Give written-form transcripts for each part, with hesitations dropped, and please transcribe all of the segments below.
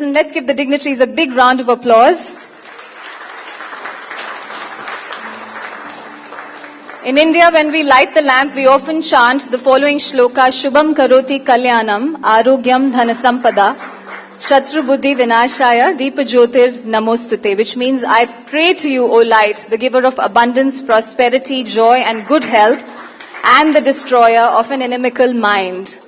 Let's give the dignitaries a big round of applause. In India, when we light the lamp, we often chant the following shloka, Shubham Karoti Kalyanam, Arogyam Dhanasampada, Shatru Buddhi Vinashaya, Deepa Jyotir Namostute, which means, I pray to you, O light, the giver of abundance, prosperity, joy and good health, and the destroyer of an inimical mind.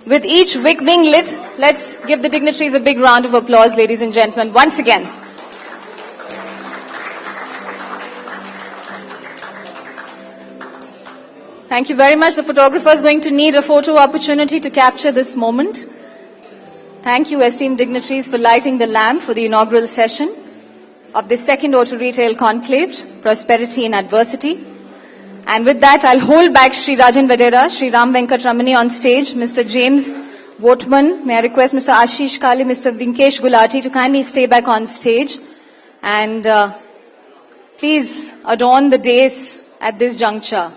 With each wick being lit, let's give the dignitaries a big round of applause, ladies and gentlemen, once again. Thank you very much. The photographer is going to need a photo opportunity to capture this moment. Thank you, esteemed dignitaries, for lighting the lamp for the inaugural session of the second Auto Retail Conclave, Prosperity in Adversity. And with that, I'll hold back Sri Rajan Vadera, Sri Ram Venkatramani on stage, Mr. James Votman. May I request Mr. Ashish Kale, Mr. Vinkesh Gulati to kindly stay back on stage. And please adorn the dais at this juncture.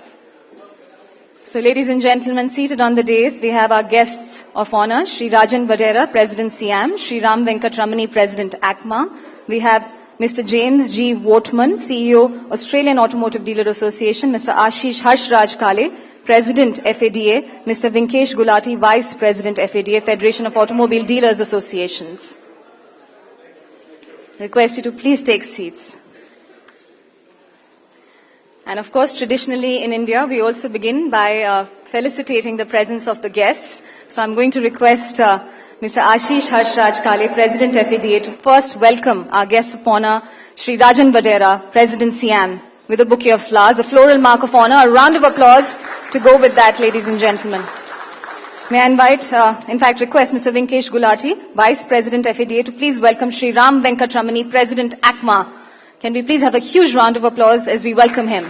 So, ladies and gentlemen, seated on the dais, we have our guests of honor, Sri Rajan Vadera, President CIAM, Sri Ram Venkatramani, President ACMA. We have Mr. James G. Votman, CEO, Australian Automotive Dealer Association, Mr. Ashish Harshraj Kale, President FADA, Mr. Vinkesh Gulati, Vice President FADA, Federation of Automobile Dealers Associations. Request you to please take seats. And of course, traditionally in India, we also begin by felicitating the presence of the guests. So I'm going to request Mr. Ashish Harshraj Kale, President FADA, to first welcome our guest of honor, Sri Rajan Vadera, President CIAM, with a bouquet of flowers, a floral mark of honor. A round of applause to go with that, ladies and gentlemen. May I invite, request Mr. Vinkesh Gulati, Vice President FADA, to please welcome Sri Ram Venkatramani, President ACMA. Can we please have a huge round of applause as we welcome him?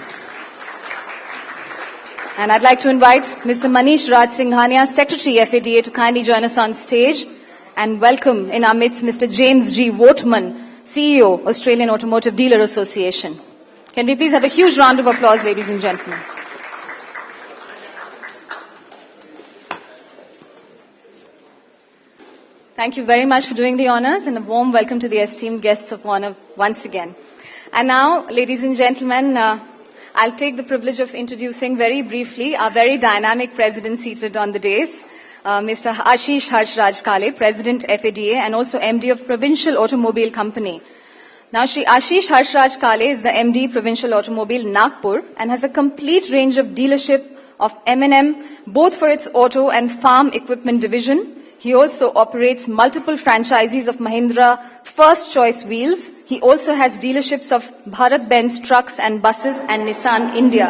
And I'd like to invite Mr. Manish Raj Singhania, Secretary FADA, to kindly join us on stage and welcome in our midst Mr. James G. Votman, CEO, Australian Automotive Dealer Association. Can we please have a huge round of applause, ladies and gentlemen? Thank you very much for doing the honors, and a warm welcome to the esteemed guests of honor once again. And now, ladies and gentlemen, I'll take the privilege of introducing very briefly our very dynamic president seated on the dais, Mr. Ashish Harshraj Kale, President FADA and also MD of Provincial Automobile Company. Now, Shri Ashish Harshraj Kale is the MD Provincial Automobile Nagpur and has a complete range of dealership of M&M, both for its auto and farm equipment division. He also operates multiple franchisees of Mahindra First Choice Wheels. He also has dealerships of Bharat-Benz trucks and buses and Nissan India.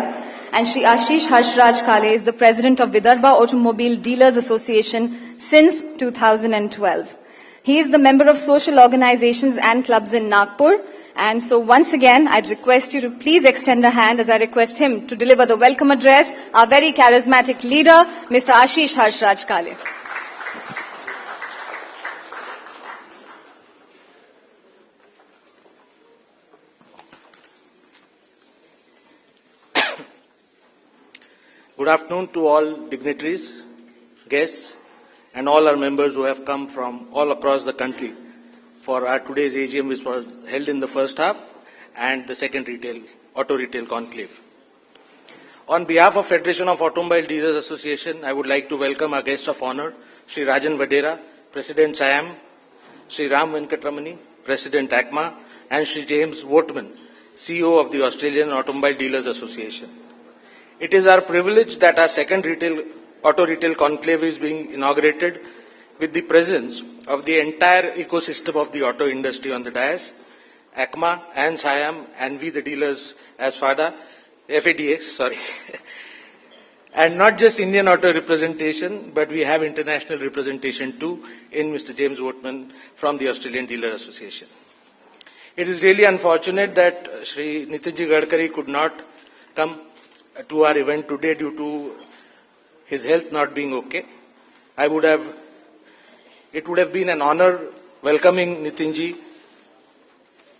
And Shri Ashish Harshraj Kale is the President of Vidarbha Automobile Dealers Association since 2012. He is the member of social organizations and clubs in Nagpur. And so once again, I'd request you to please extend a hand as I request him to deliver the welcome address, our very charismatic leader, Mr. Ashish Harshraj Kale. Good afternoon to all dignitaries, guests, and all our members who have come from all across the country for our today's AGM, which was held in the first half, and the second Auto Retail Conclave. On behalf of Federation of Automobile Dealers Association, I would like to welcome our guests of honor, Sri Rajan Vadera, President CIAM, Sri Ram Venkatramani, President ACMA, and Sri James Votman, CEO of the Australian Automobile Dealers Association. It is our privilege that our second Auto Retail Conclave is being inaugurated with the presence of the entire ecosystem of the auto industry on the dais, ACMA and CIAM, and we the dealers as FADA, and not just Indian auto representation, but we have international representation too in Mr. James Votman from the Australian Dealer Association. It is really unfortunate that Sri Nitinji Gadkari could not come to our event today due to his health not being okay. It would have been an honor welcoming Nitinji,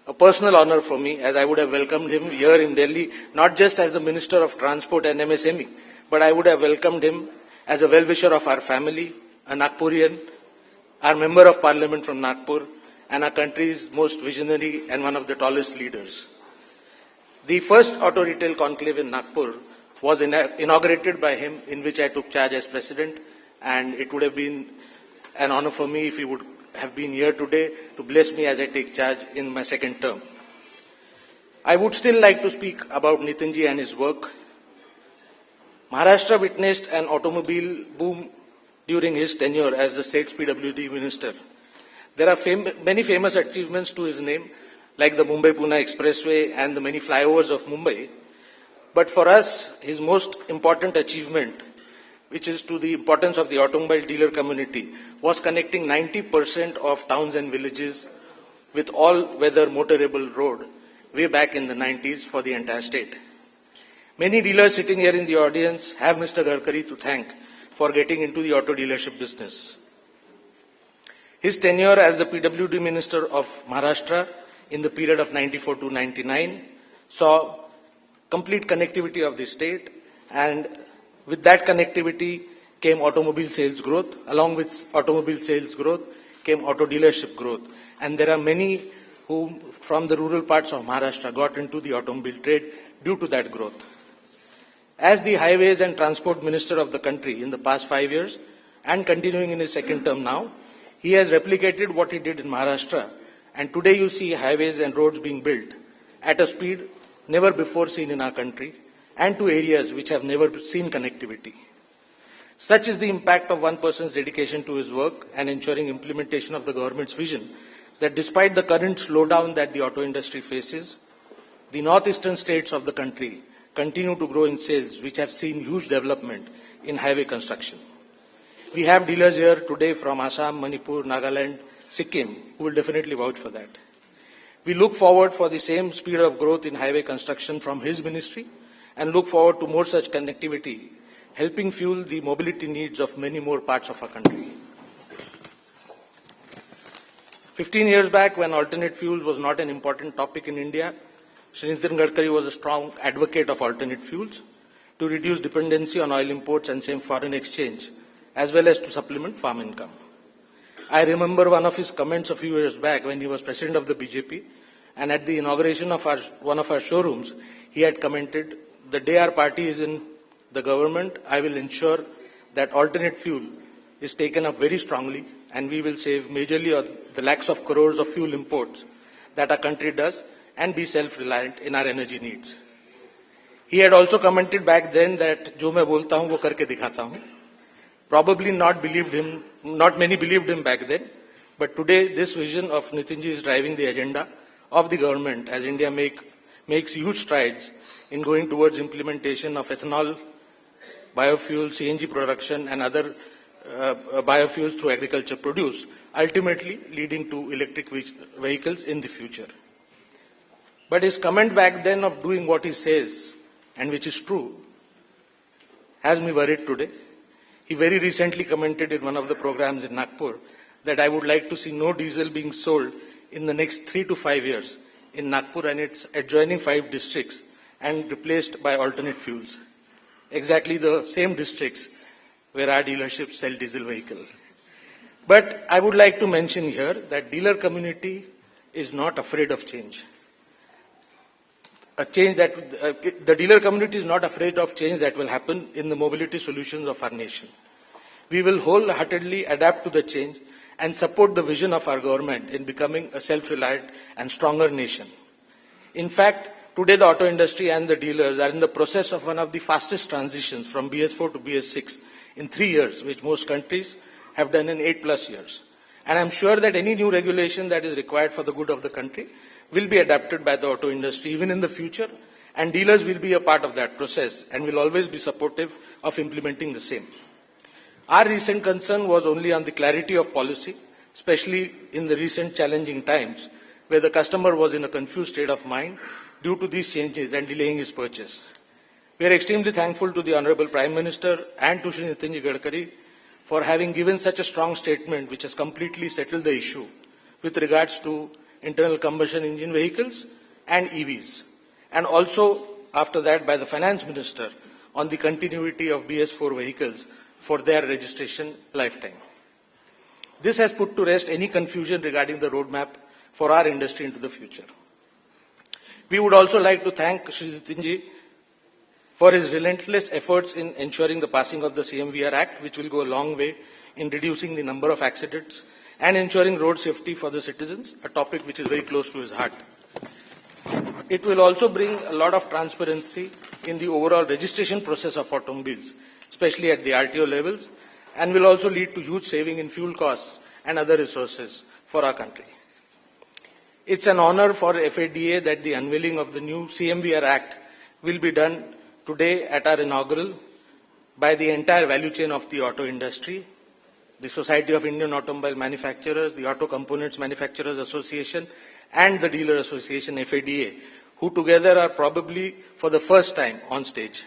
a personal honor for me, as I would have welcomed him here in Delhi, not just as the Minister of Transport and MSME, but I would have welcomed him as a well-wisher of our family, a Nagpurian, our Member of Parliament from Nagpur, and our country's most visionary and one of the tallest leaders. The first auto retail conclave in Nagpur was inaugurated by him, in which I took charge as president, and it would have been an honor for me if he would have been here today to bless me as I take charge in my second term. I would still like to speak about Nitinji and his work. Maharashtra witnessed an automobile boom during his tenure as the state's PWD minister. There are many famous achievements to his name, like the Mumbai-Pune Expressway and the many flyovers of Mumbai. But for us, his most important achievement, which is to the importance of the automobile dealer community, was connecting 90% of towns and villages with all-weather motorable road way back in the 90s for the entire state. Many dealers sitting here in the audience have Mr. Gadkari to thank for getting into the auto dealership business. His tenure as the PWD Minister of Maharashtra in the period of 94 to 99 saw complete connectivity of the state, and with that connectivity came automobile sales growth. Along with automobile sales growth came auto dealership growth. And there are many who from the rural parts of Maharashtra got into the automobile trade due to that growth. As the Highways and Transport Minister of the country in the past 5 years and continuing in his second term now, he has replicated what he did in Maharashtra, and today you see highways and roads being built at a speed never before seen in our country and to areas which have never seen connectivity. Such is the impact of one person's dedication to his work and ensuring implementation of the government's vision that despite the current slowdown that the auto industry faces, the northeastern states of the country continue to grow in sales, which have seen huge development in highway construction. We have dealers here today from Assam, Manipur, Nagaland, Sikkim, who will definitely vouch for that. We look forward for the same speed of growth in highway construction from his ministry and look forward to more such connectivity, helping fuel the mobility needs of many more parts of our country. 15 years back, when alternate fuels was not an important topic in India, Shri Nitin Gadkari was a strong advocate of alternate fuels to reduce dependency on oil imports and same foreign exchange, as well as to supplement farm income. I remember one of his comments a few years back when he was president of the BJP, and at the inauguration of one of our showrooms, he had commented, "The day our party is in the government, I will ensure that alternate fuel is taken up very strongly, and we will save majorly on the lakhs of crores of fuel imports that our country does and be self-reliant in our energy needs." He had also commented back then that "Jo main bolta hu, wo karke dikhata hu." Probably not many believed him back then, but today this vision of Nitinji is driving the agenda of the government as India makes huge strides in going towards implementation of ethanol, biofuel, CNG production and other biofuels through agriculture produce, ultimately leading to electric vehicles in the future. But his comment back then of doing what he says, and which is true, has me worried today. He very recently commented in one of the programs in Nagpur that I would like to see no diesel being sold in the next 3 to 5 years in Nagpur and its adjoining 5 districts and replaced by alternate fuels. Exactly the same districts where our dealerships sell diesel vehicles. But I would like to mention here that dealer community is not afraid of change. The dealer community is not afraid of change that will happen in the mobility solutions of our nation. We will wholeheartedly adapt to the change and support the vision of our government in becoming a self-reliant and stronger nation. In fact, today the auto industry and the dealers are in the process of one of the fastest transitions from BS4 to BS6 in 3 years, which most countries have done in 8+ years. And I'm sure that any new regulation that is required for the good of the country will be adapted by the auto industry even in the future, and dealers will be a part of that process and will always be supportive of implementing the same. Our recent concern was only on the clarity of policy, especially in the recent challenging times where the customer was in a confused state of mind due to these changes and delaying his purchase. We are extremely thankful to the Honorable Prime Minister and to Shri Nitin Gadkari for having given such a strong statement which has completely settled the issue with regards to internal combustion engine vehicles and EVs, and also after that by the Finance Minister on the continuity of BS4 vehicles for their registration lifetime. This has put to rest any confusion regarding the roadmap for our industry into the future. We would also like to thank Shri Jitinji for his relentless efforts in ensuring the passing of the CMVR Act, which will go a long way in reducing the number of accidents and ensuring road safety for the citizens, a topic which is very close to his heart. It will also bring a lot of transparency in the overall registration process of automobiles, especially at the RTO levels, and will also lead to huge saving in fuel costs and other resources for our country. It's an honor for FADA that the unveiling of the new CMVR Act will be done today at our inaugural by the entire value chain of the auto industry, the Society of Indian Automobile Manufacturers, the Auto Components Manufacturers Association, and the Dealer Association, FADA, who together are probably for the first time on stage.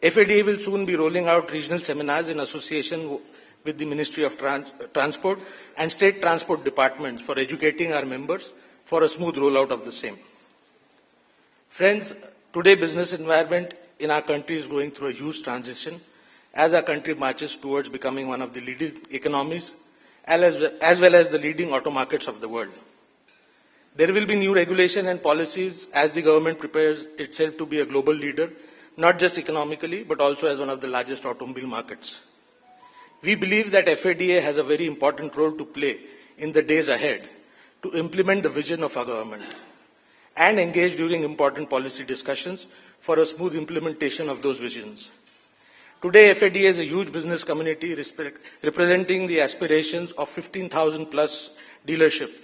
FADA will soon be rolling out regional seminars in association with the Ministry of Transport and State Transport Departments for educating our members for a smooth rollout of the same. Friends, today business environment in our country is going through a huge transition as our country marches towards becoming one of the leading economies as well as the leading auto markets of the world. There will be new regulation and policies as the government prepares itself to be a global leader, not just economically, but also as one of the largest automobile markets. We believe that FADA has a very important role to play in the days ahead to implement the vision of our government and engage during important policy discussions for a smooth implementation of those visions. Today, FADA is a huge business community representing the aspirations of 15,000 plus dealerships,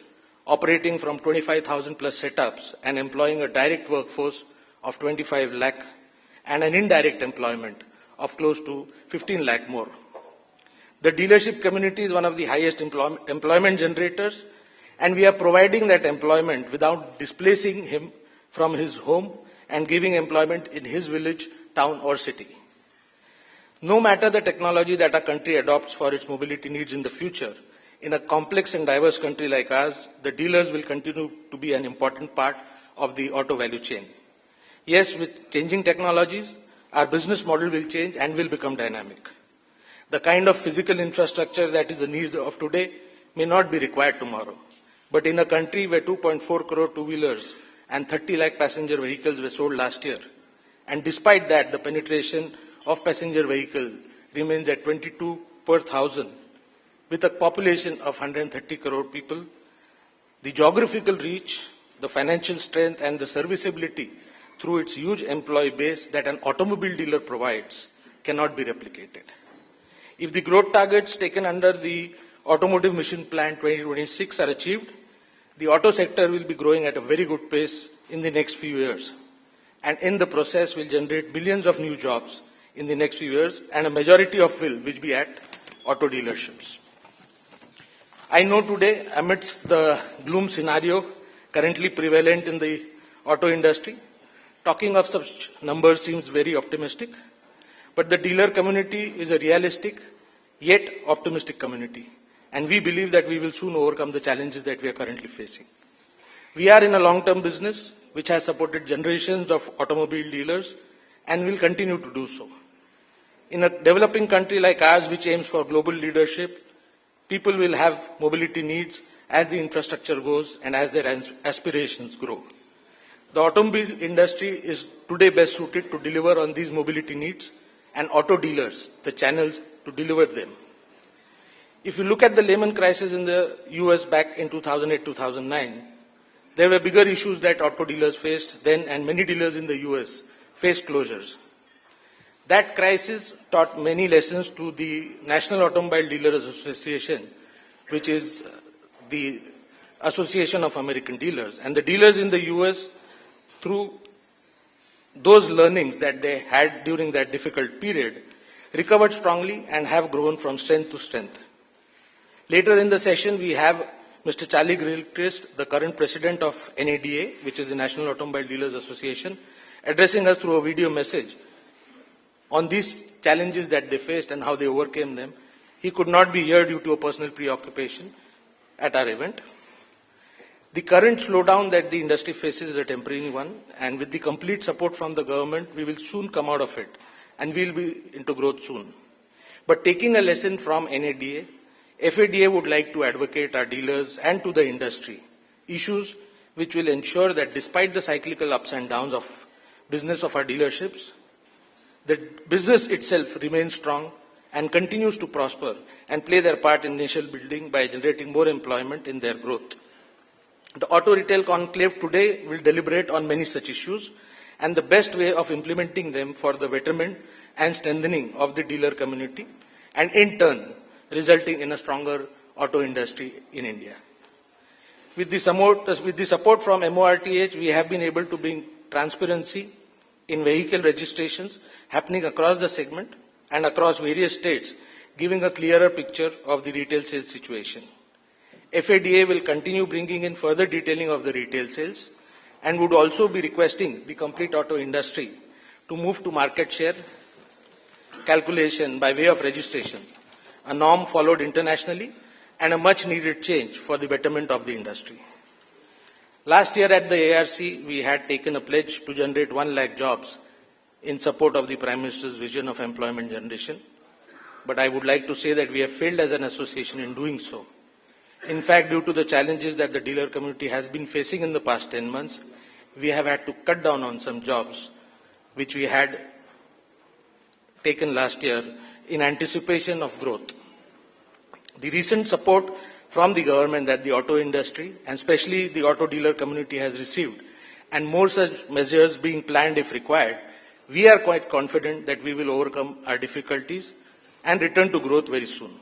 operating from 25,000 plus setups and employing a direct workforce of 25 lakh and an indirect employment of close to 15 lakh more. The dealership community is one of the highest employment generators, and we are providing that employment without displacing him from his home and giving employment in his village, town or city. No matter the technology that our country adopts for its mobility needs in the future, in a complex and diverse country like ours, the dealers will continue to be an important part of the auto value chain. Yes, with changing technologies, our business model will change and will become dynamic. The kind of physical infrastructure that is the need of today may not be required tomorrow. But in a country where 2.4 crore two-wheelers and 30 lakh passenger vehicles were sold last year, and despite that, the penetration of passenger vehicles remains at 22 per thousand, with a population of 130 crore people, the geographical reach, the financial strength and the serviceability through its huge employee base that an automobile dealer provides cannot be replicated. If the growth targets taken under the Automotive Mission Plan 2026 are achieved, the auto sector will be growing at a very good pace in the next few years, and in the process will generate billions of new jobs in the next few years, and a majority of will be at auto dealerships. I know today, amidst the gloom scenario currently prevalent in the auto industry, talking of such numbers seems very optimistic, but the dealer community is a realistic yet optimistic community, and we believe that we will soon overcome the challenges that we are currently facing. We are in a long-term business which has supported generations of automobile dealers and will continue to do so. In a developing country like ours, which aims for global leadership, people will have mobility needs as the infrastructure goes and as their aspirations grow. The automobile industry is today best suited to deliver on these mobility needs, and auto dealers, the channels to deliver them. If you look at the Lehman crisis in the US back in 2008-2009, there were bigger issues that auto dealers faced then, and many dealers in the US faced closures. That crisis taught many lessons to the National Automobile Dealers Association, which is the Association of American Dealers. And the dealers in the US, through those learnings that they had during that difficult period, recovered strongly and have grown from strength to strength. Later in the session, we have Mr. Charlie Gilchrist, the current president of NADA, which is the National Automobile Dealers Association, addressing us through a video message on these challenges that they faced and how they overcame them. He could not be here due to a personal preoccupation at our event. The current slowdown that the industry faces is a temporary one, and with the complete support from the government, we will soon come out of it, and we will be into growth soon. But taking a lesson from NADA, FADA would like to advocate our dealers and to the industry issues which will ensure that despite the cyclical ups and downs of business of our dealerships, the business itself remains strong and continues to prosper and play their part in nation building by generating more employment in their growth. The Auto Retail Conclave today will deliberate on many such issues and the best way of implementing them for the betterment and strengthening of the dealer community, and in turn resulting in a stronger auto industry in India. With the support from MORTH, we have been able to bring transparency in vehicle registrations happening across the segment and across various states, giving a clearer picture of the retail sales situation. FADA will continue bringing in further detailing of the retail sales and would also be requesting the complete auto industry to move to market share calculation by way of registrations, a norm followed internationally and a much needed change for the betterment of the industry. Last year at the ARC, we had taken a pledge to generate 1 lakh jobs in support of the Prime Minister's vision of employment generation. But I would like to say that we have failed as an association in doing so. In fact, due to the challenges that the dealer community has been facing in the past 10 months, we have had to cut down on some jobs which we had taken last year in anticipation of growth. The recent support from the government that the auto industry and especially the auto dealer community has received, and more such measures being planned if required, we are quite confident that we will overcome our difficulties and return to growth very soon.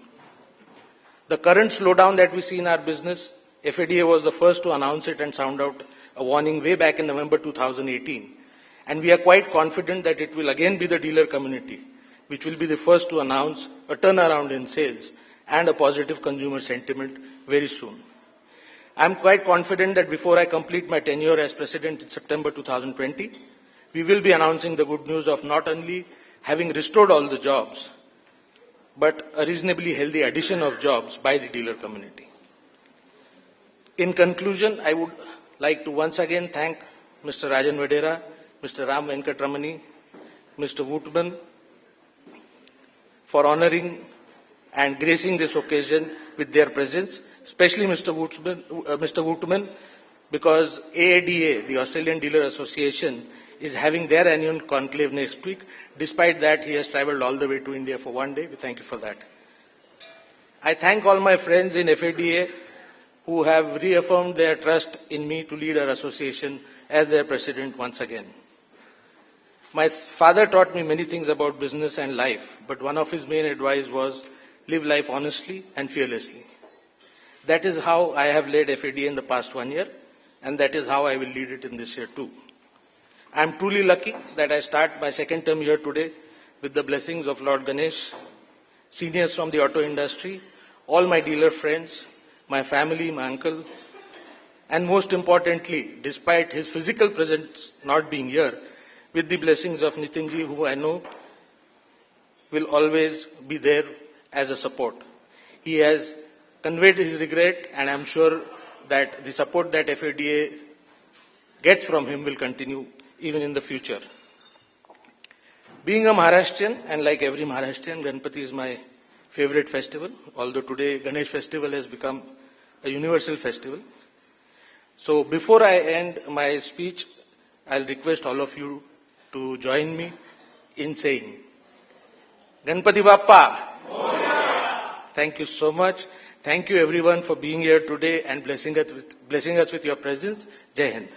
The current slowdown that we see in our business, FADA was the first to announce it and sound out a warning way back in November 2018. And we are quite confident that it will again be the dealer community which will be the first to announce a turnaround in sales and a positive consumer sentiment very soon. I am quite confident that before I complete my tenure as President in September 2020, we will be announcing the good news of not only having restored all the jobs, but a reasonably healthy addition of jobs by the dealer community. In conclusion, I would like to once again thank Mr. Rajan Vadera, Mr. Ram Venkatramani, Mr. Wootman for honoring and gracing this occasion with their presence, especially Mr. Wootman, because AADA, the Australian Dealer Association, is having their annual conclave next week. Despite that, he has travelled all the way to India for 1 day. We thank you for that. I thank all my friends in FADA who have reaffirmed their trust in me to lead our association as their president once again. My father taught me many things about business and life, but one of his main advice was live life honestly and fearlessly. That is how I have led FADA in the past 1 year, and that is how I will lead it in this year too. I am truly lucky that I start my second term here today with the blessings of Lord Ganesh, seniors from the auto industry, all my dealer friends, my family, my uncle, and most importantly, despite his physical presence not being here, with the blessings of Nitinji, who I know will always be there as a support. He has conveyed his regret, and I am sure that the support that FADA gets from him will continue even in the future. Being a Maharashtrian, and like every Maharashtrian, Ganpati is my favorite festival, although today Ganesh festival has become a universal festival. So before I end my speech, I'll request all of you to join me in saying, Ganpati Bappa. Thank you so much. Thank you everyone for being here today and blessing us with your presence. Jai Hind.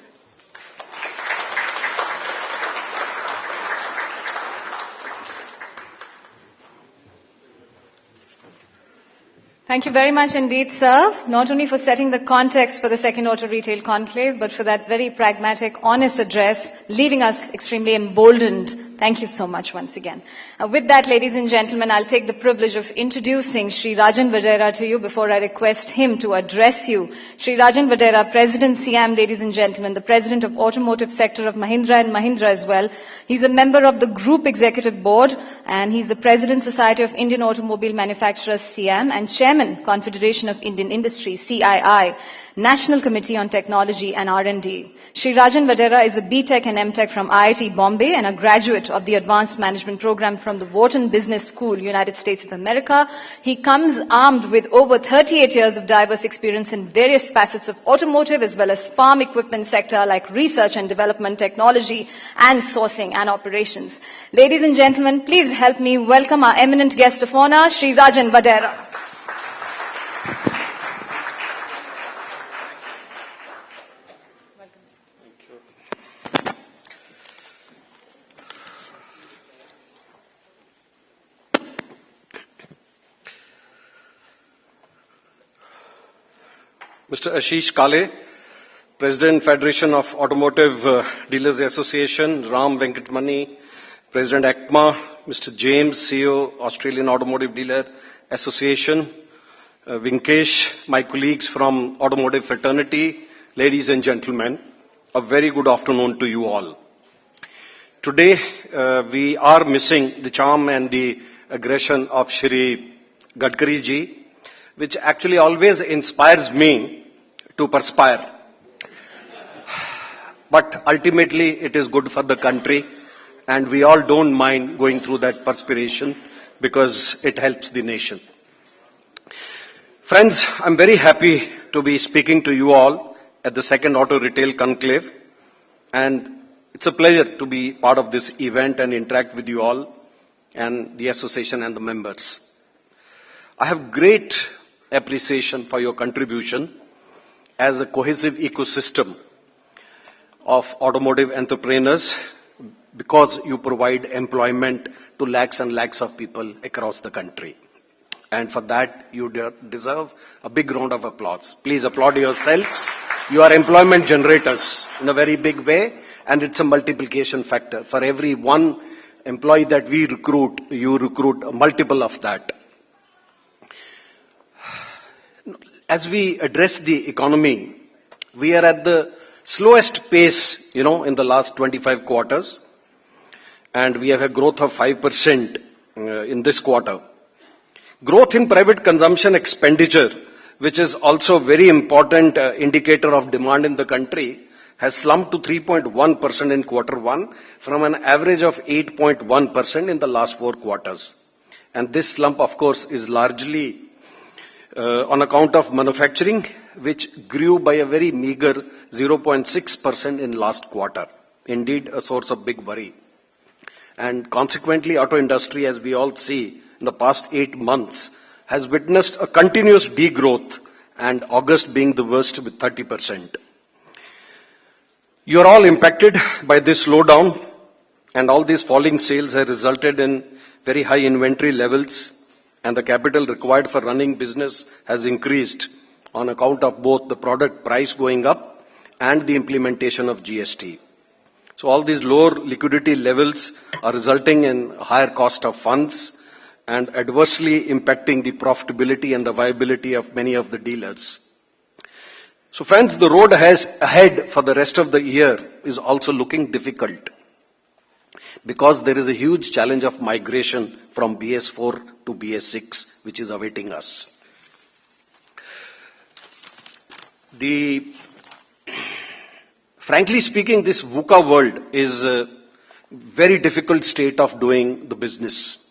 Thank you very much indeed, sir, not only for setting the context for the second Auto Retail Conclave, but for that very pragmatic, honest address, leaving us extremely emboldened. Thank you so much once again. With that, ladies and gentlemen, I'll take the privilege of introducing Shri Rajan Vadera to you before I request him to address you. Shri Rajan Vadera, President CM, ladies and gentlemen, the President of Automotive Sector of Mahindra and Mahindra as well. He's a member of the Group Executive Board, and he's the President Society of Indian Automobile Manufacturers, CM, and Chairman, Confederation of Indian Industry, CII. National Committee on Technology and R&D. Shri Rajan Vadera is a B.Tech and M.Tech from IIT Bombay and a graduate of the Advanced Management Program from the Wharton Business School, United States of America. He comes armed with over 38 years of diverse experience in various facets of automotive as well as farm equipment sector like research and development, technology and sourcing and operations. Ladies and gentlemen, please help me welcome our eminent guest of honor, Shri Rajan Vadera. Mr. Ashish Kale, President, Federation of Automotive Dealers Association, Ram Venkatmani, President ACMA, Mr. James, CEO, Australian Automotive Dealer Association, Vinkesh, my colleagues from Automotive Fraternity, ladies and gentlemen, a very good afternoon to you all. Today, we are missing the charm and the aggression of Shri Gadkari ji, which actually always inspires me to perspire. But ultimately, it is good for the country, and we all don't mind going through that perspiration because it helps the nation. Friends, I'm very happy to be speaking to you all at the second Auto Retail Conclave, and it's a pleasure to be part of this event and interact with you all and the association and the members. I have great appreciation for your contribution as a cohesive ecosystem of automotive entrepreneurs because you provide employment to lakhs and lakhs of people across the country. And for that, you deserve a big round of applause. Please applaud yourselves. You are employment generators in a very big way, and it's a multiplication factor. For every one employee that we recruit, you recruit a multiple of that. As we address the economy, we are at the slowest pace, in the last 25 quarters. And we have a growth of 5% in this quarter. Growth in private consumption expenditure, which is also a very important indicator of demand in the country, has slumped to 3.1% in quarter one from an average of 8.1% in the last 4 quarters. And this slump, of course, is largely on account of manufacturing, which grew by a very meager 0.6% in last quarter. Indeed, a source of big worry. And consequently, auto industry, as we all see, in the past 8 months, has witnessed a continuous degrowth, and August being the worst with 30%. You are all impacted by this slowdown, and all these falling sales have resulted in very high inventory levels, and the capital required for running business has increased on account of both the product price going up and the implementation of GST. So all these lower liquidity levels are resulting in higher cost of funds and adversely impacting the profitability and the viability of many of the dealers. So friends, the road ahead for the rest of the year is also looking difficult because there is a huge challenge of migration from BS4 to BS6, which is awaiting us. Frankly speaking, this VUCA world is a very difficult state of doing the business.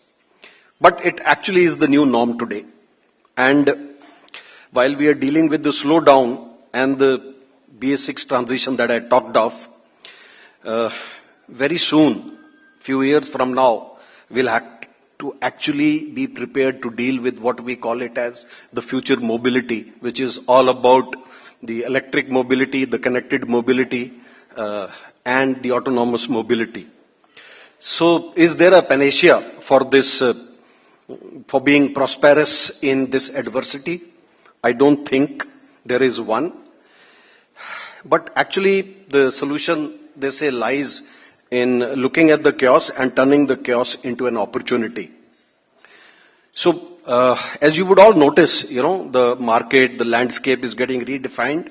But it actually is the new norm today. And while we are dealing with the slowdown and the BS6 transition that I talked of, very soon, few years from now, we'll have to actually be prepared to deal with what we call it as the future mobility, which is all about the electric mobility, the connected mobility, and the autonomous mobility. So is there a panacea for this, for being prosperous in this adversity? I don't think there is one. But actually the solution, they say, lies in looking at the chaos and turning the chaos into an opportunity. So, as you would all notice, the market, the landscape is getting redefined.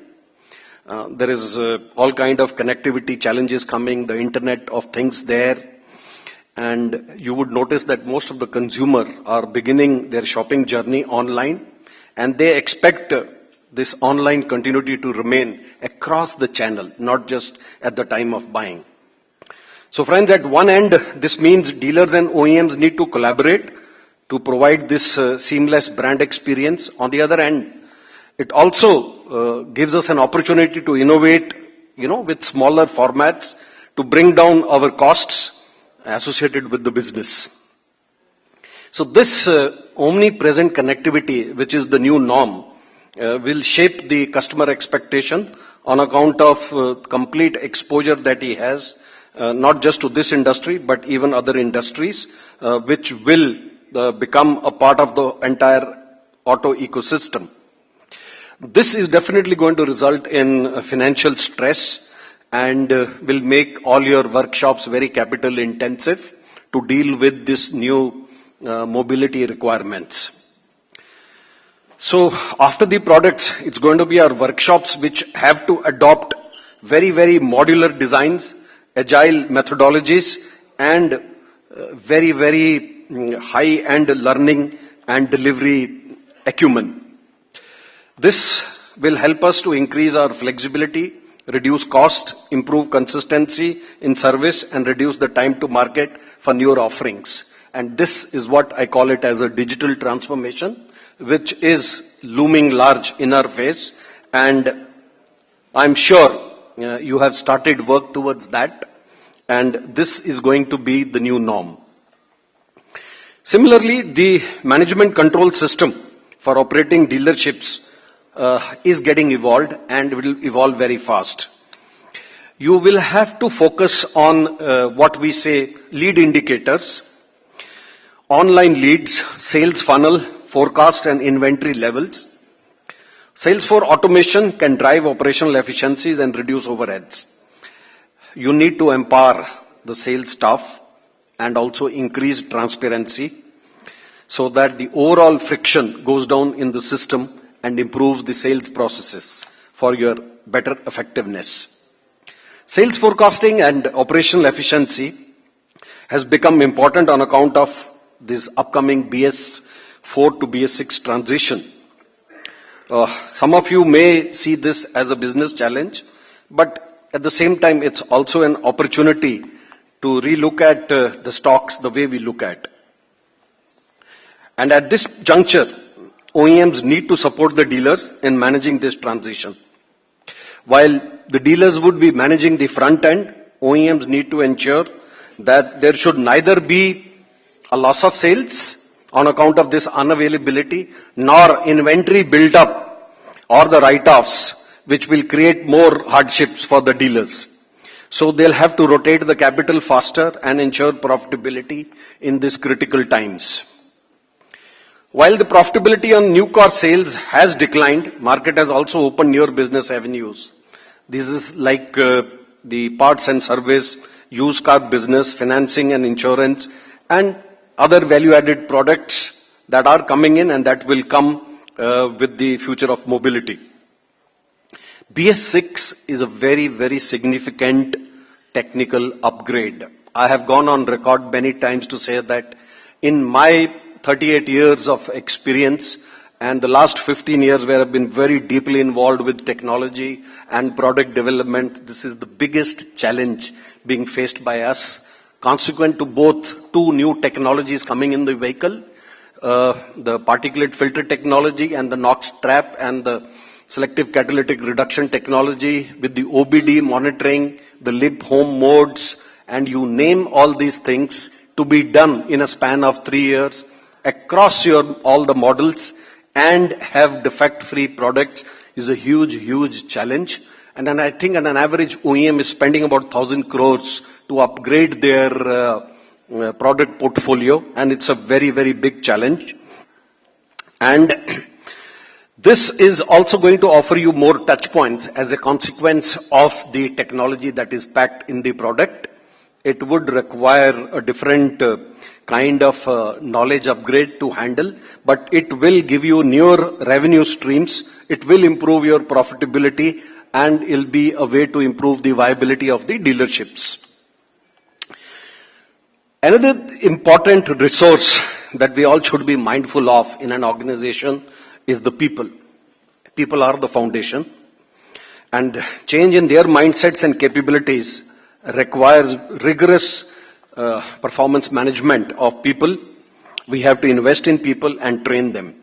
There is all kind of connectivity challenges coming, the Internet of Things there. And you would notice that most of the consumer are beginning their shopping journey online, and they expect this online continuity to remain across the channel, not just at the time of buying. So friends, at one end, this means dealers and OEMs need to collaborate to provide this seamless brand experience. On the other end, it also gives us an opportunity to innovate, with smaller formats to bring down our costs associated with the business. So this omnipresent connectivity, which is the new norm, will shape the customer expectation on account of complete exposure that he has, not just to this industry, but even other industries, which will become a part of the entire auto ecosystem. This is definitely going to result in financial stress and will make all your workshops very capital intensive to deal with this new mobility requirements. So after the products, it's going to be our workshops which have to adopt very, very modular designs, agile methodologies, and very, very high-end learning and delivery acumen. This will help us to increase our flexibility, reduce cost, improve consistency in service, and reduce the time to market for newer offerings. And this is what I call it as a digital transformation, which is looming large in our face. And I'm sure you have started work towards that. And this is going to be the new norm. Similarly, the management control system for operating dealerships is getting evolved and will evolve very fast. You will have to focus on what we say lead indicators, online leads, sales funnel, forecast and inventory levels. Salesforce automation can drive operational efficiencies and reduce overheads. You need to empower the sales staff and also increase transparency so that the overall friction goes down in the system and improves the sales processes for your better effectiveness. Sales forecasting and operational efficiency has become important on account of this upcoming BS4 to BS6 transition. Some of you may see this as a business challenge, but at the same time, it's also an opportunity to relook at the stocks the way we look at. And at this juncture, OEMs need to support the dealers in managing this transition. While the dealers would be managing the front end, OEMs need to ensure that there should neither be a loss of sales on account of this unavailability, nor inventory built up or the write-offs, which will create more hardships for the dealers. So they'll have to rotate the capital faster and ensure profitability in these critical times. While the profitability on new car sales has declined, market has also opened newer business avenues. This is like the parts and service, used car business, financing and insurance, and other value-added products that are coming in and that will come with the future of mobility. BS6 is a very, very significant technical upgrade. I have gone on record many times to say that in my 38 years of experience and the last 15 years where I've been very deeply involved with technology and product development, this is the biggest challenge being faced by us, consequent to both two new technologies coming in the vehicle, the particulate filter technology and the NOx trap and the selective catalytic reduction technology with the OBD monitoring, the lib home modes, and you name all these things to be done in a span of 3 years across all the models and have defect-free products is a huge, huge challenge. And then I think on an average OEM is spending about 1,000 crores to upgrade their product portfolio, and it's a very, very big challenge. And this is also going to offer you more touch points as a consequence of the technology that is packed in the product. It would require a different kind of knowledge upgrade to handle, but it will give you newer revenue streams. It will improve your profitability and it'll be a way to improve the viability of the dealerships. Another important resource that we all should be mindful of in an organization is the people. people are the foundation. And change in their mindsets and capabilities requires rigorous performance management of people. We have to invest in people and train them.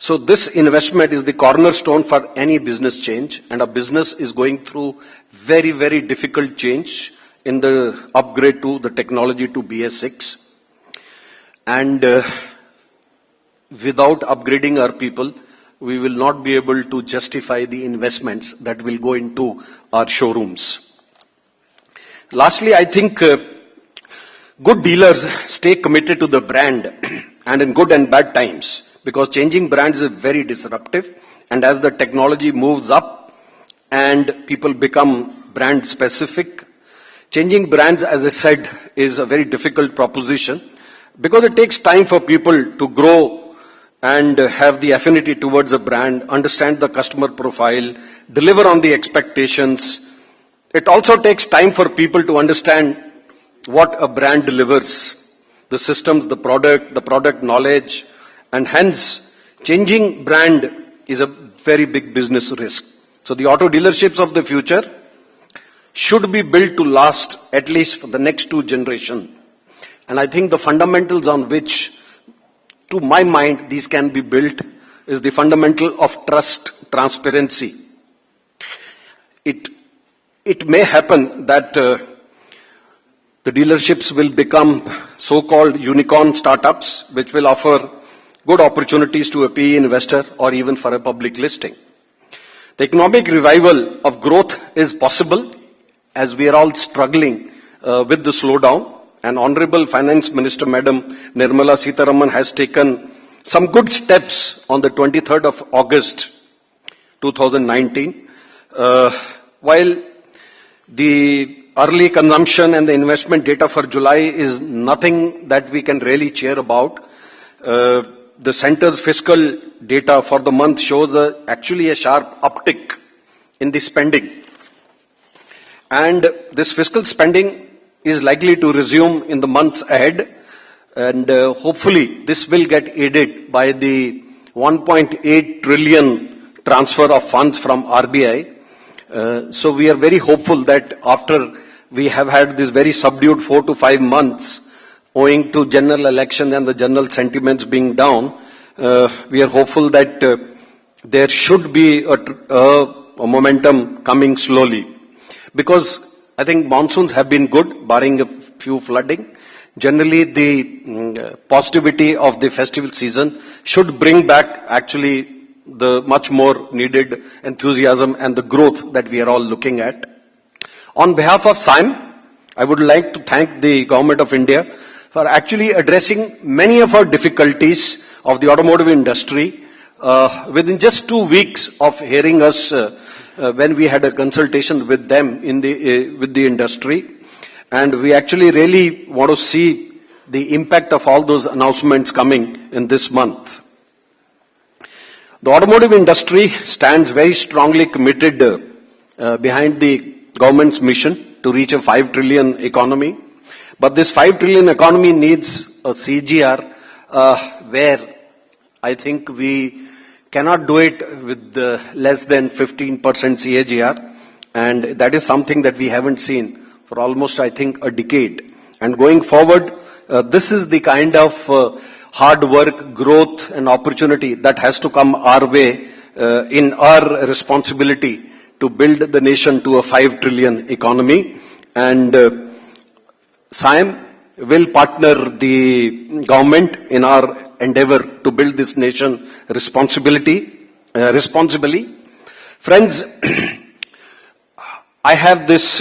So this investment is the cornerstone for any business change, and a business is going through very, very difficult change in the upgrade to the technology to BS6. And without upgrading our people, we will not be able to justify the investments that will go into our showrooms. Lastly, I think good dealers stay committed to the brand and in good and bad times, because changing brands is very disruptive, and as the technology moves up and people become brand specific, changing brands, as I said, is a very difficult proposition, because it takes time for people to grow and have the affinity towards a brand, understand the customer profile, deliver on the expectations. It also takes time for people to understand what a brand delivers, the systems, the product knowledge, and hence changing brand is a very big business risk. So the auto dealerships of the future should be built to last at least for the next 2 generations. And I think the fundamentals on which, to my mind, these can be built is the fundamental of trust, transparency. It may happen that the dealerships will become so-called unicorn startups, which will offer good opportunities to a PE investor or even for a public listing. The economic revival of growth is possible, as we are all struggling with the slowdown. And Honorable Finance Minister Madam Nirmala Sitharaman has taken some good steps on the 23rd of August 2019. While the early consumption and the investment data for July is nothing that we can really cheer about, the centre's fiscal data for the month shows actually a sharp uptick in the spending. And this fiscal spending is likely to resume in the months ahead, and hopefully this will get aided by the 1.8 trillion transfer of funds from RBI. So we are very hopeful that after we have had this very subdued 4 to 5 months owing to general election and the general sentiments being down, we are hopeful that there should be a momentum coming slowly. Because I think monsoons have been good, barring a few flooding. Generally, the positivity of the festival season should bring back actually the much more needed enthusiasm and the growth that we are all looking at. On behalf of SIAM, I would like to thank the Government of India for actually addressing many of our difficulties of the automotive industry within just 2 weeks of hearing us when we had a consultation with them with the industry. And we actually really want to see the impact of all those announcements coming in this month. The automotive industry stands very strongly committed behind the government's mission to reach a 5 trillion economy. But this 5 trillion economy needs a CAGR where I think we cannot do it with less than 15% CAGR, and that is something that we haven't seen for almost, I think, a decade. And going forward, this is the kind of hard work, growth and opportunity that has to come our way in our responsibility to build the nation to a 5 trillion economy. And SIAM will partner the government in our endeavor to build this nation responsibly. Friends, I have this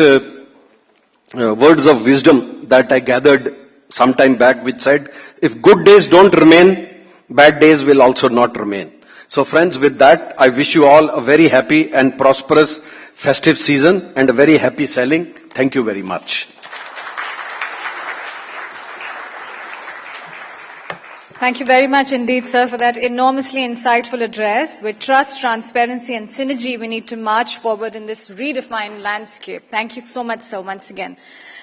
words of wisdom that I gathered some time back, which said, if good days don't remain, bad days will also not remain. So friends, with that, I wish you all a very happy and prosperous festive season and a very happy selling. Thank you very much. Thank you very much indeed, sir, for that enormously insightful address. With trust, transparency and synergy, we need to march forward in this redefined landscape. Thank you so much, sir, once again.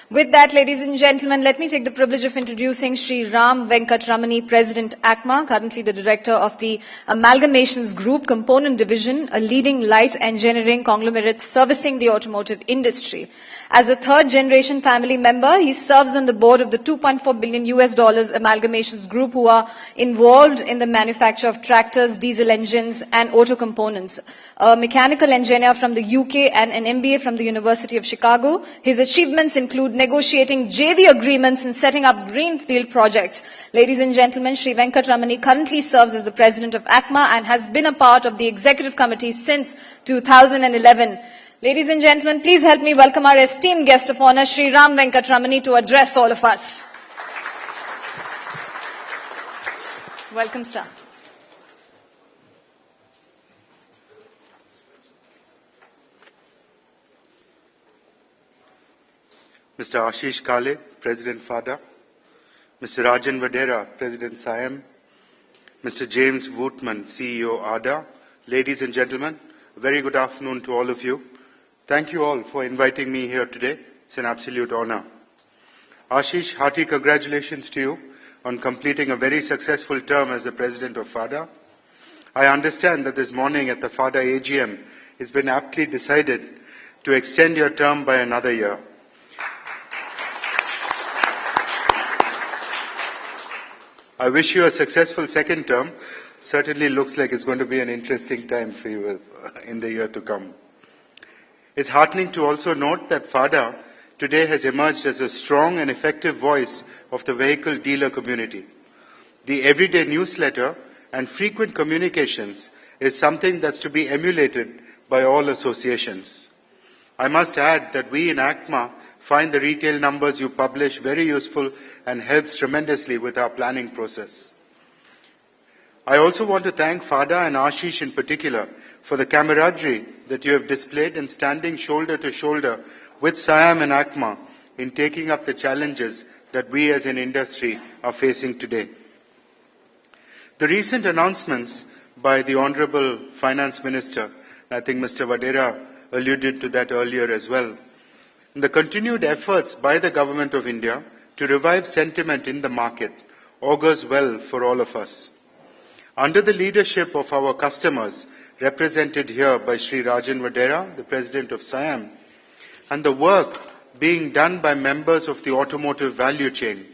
With that, ladies and gentlemen, let me take the privilege of introducing Sri Ram Venkatramani, President ACMA, currently the Director of the Amalgamations Group Component Division, a leading light engineering conglomerate servicing the automotive industry. As a third-generation family member, he serves on the board of the $2.4 billion Amalgamations Group, who are involved in the manufacture of tractors, diesel engines, and auto components. A mechanical engineer from the UK and an MBA from the University of Chicago. His achievements include negotiating JV agreements and setting up greenfield projects. Ladies and gentlemen, Sri Venkatramani currently serves as the president of ACMA and has been a part of the executive committee since 2011. Ladies and gentlemen, please help me welcome our esteemed guest of honor, Sri Ram Venkatramani, to address all of us. Welcome, sir. Mr. Ashish Kale, President Fada, Mr. Rajan Vadera, President SIAM, Mr. James Wootman, CEO ADA, ladies and gentlemen, a very good afternoon to all of you. Thank you all for inviting me here today. It's an absolute honor. Ashish, hearty congratulations to you on completing a very successful term as the President of FADA. I understand that this morning at the FADA AGM, it's been aptly decided to extend your term by another year. I wish you a successful second term. Certainly looks like it's going to be an interesting time for you in the year to come. It's heartening to also note that FADA today has emerged as a strong and effective voice of the vehicle dealer community. The everyday newsletter and frequent communications is something that's to be emulated by all associations. I must add that we in ACMA find the retail numbers you publish very useful and helps tremendously with our planning process. I also want to thank Fada and Ashish in particular for the camaraderie that you have displayed in standing shoulder to shoulder with SIAM and ACMA in taking up the challenges that we as an industry are facing today. The recent announcements by the Honorable Finance Minister, I think Mr. Vadera alluded to that earlier as well, and the continued efforts by the Government of India to revive sentiment in the market augurs well for all of us. Under the leadership of our customers, represented here by Sri Rajan Vadera, the President of SIAM, and the work being done by members of the automotive value chain,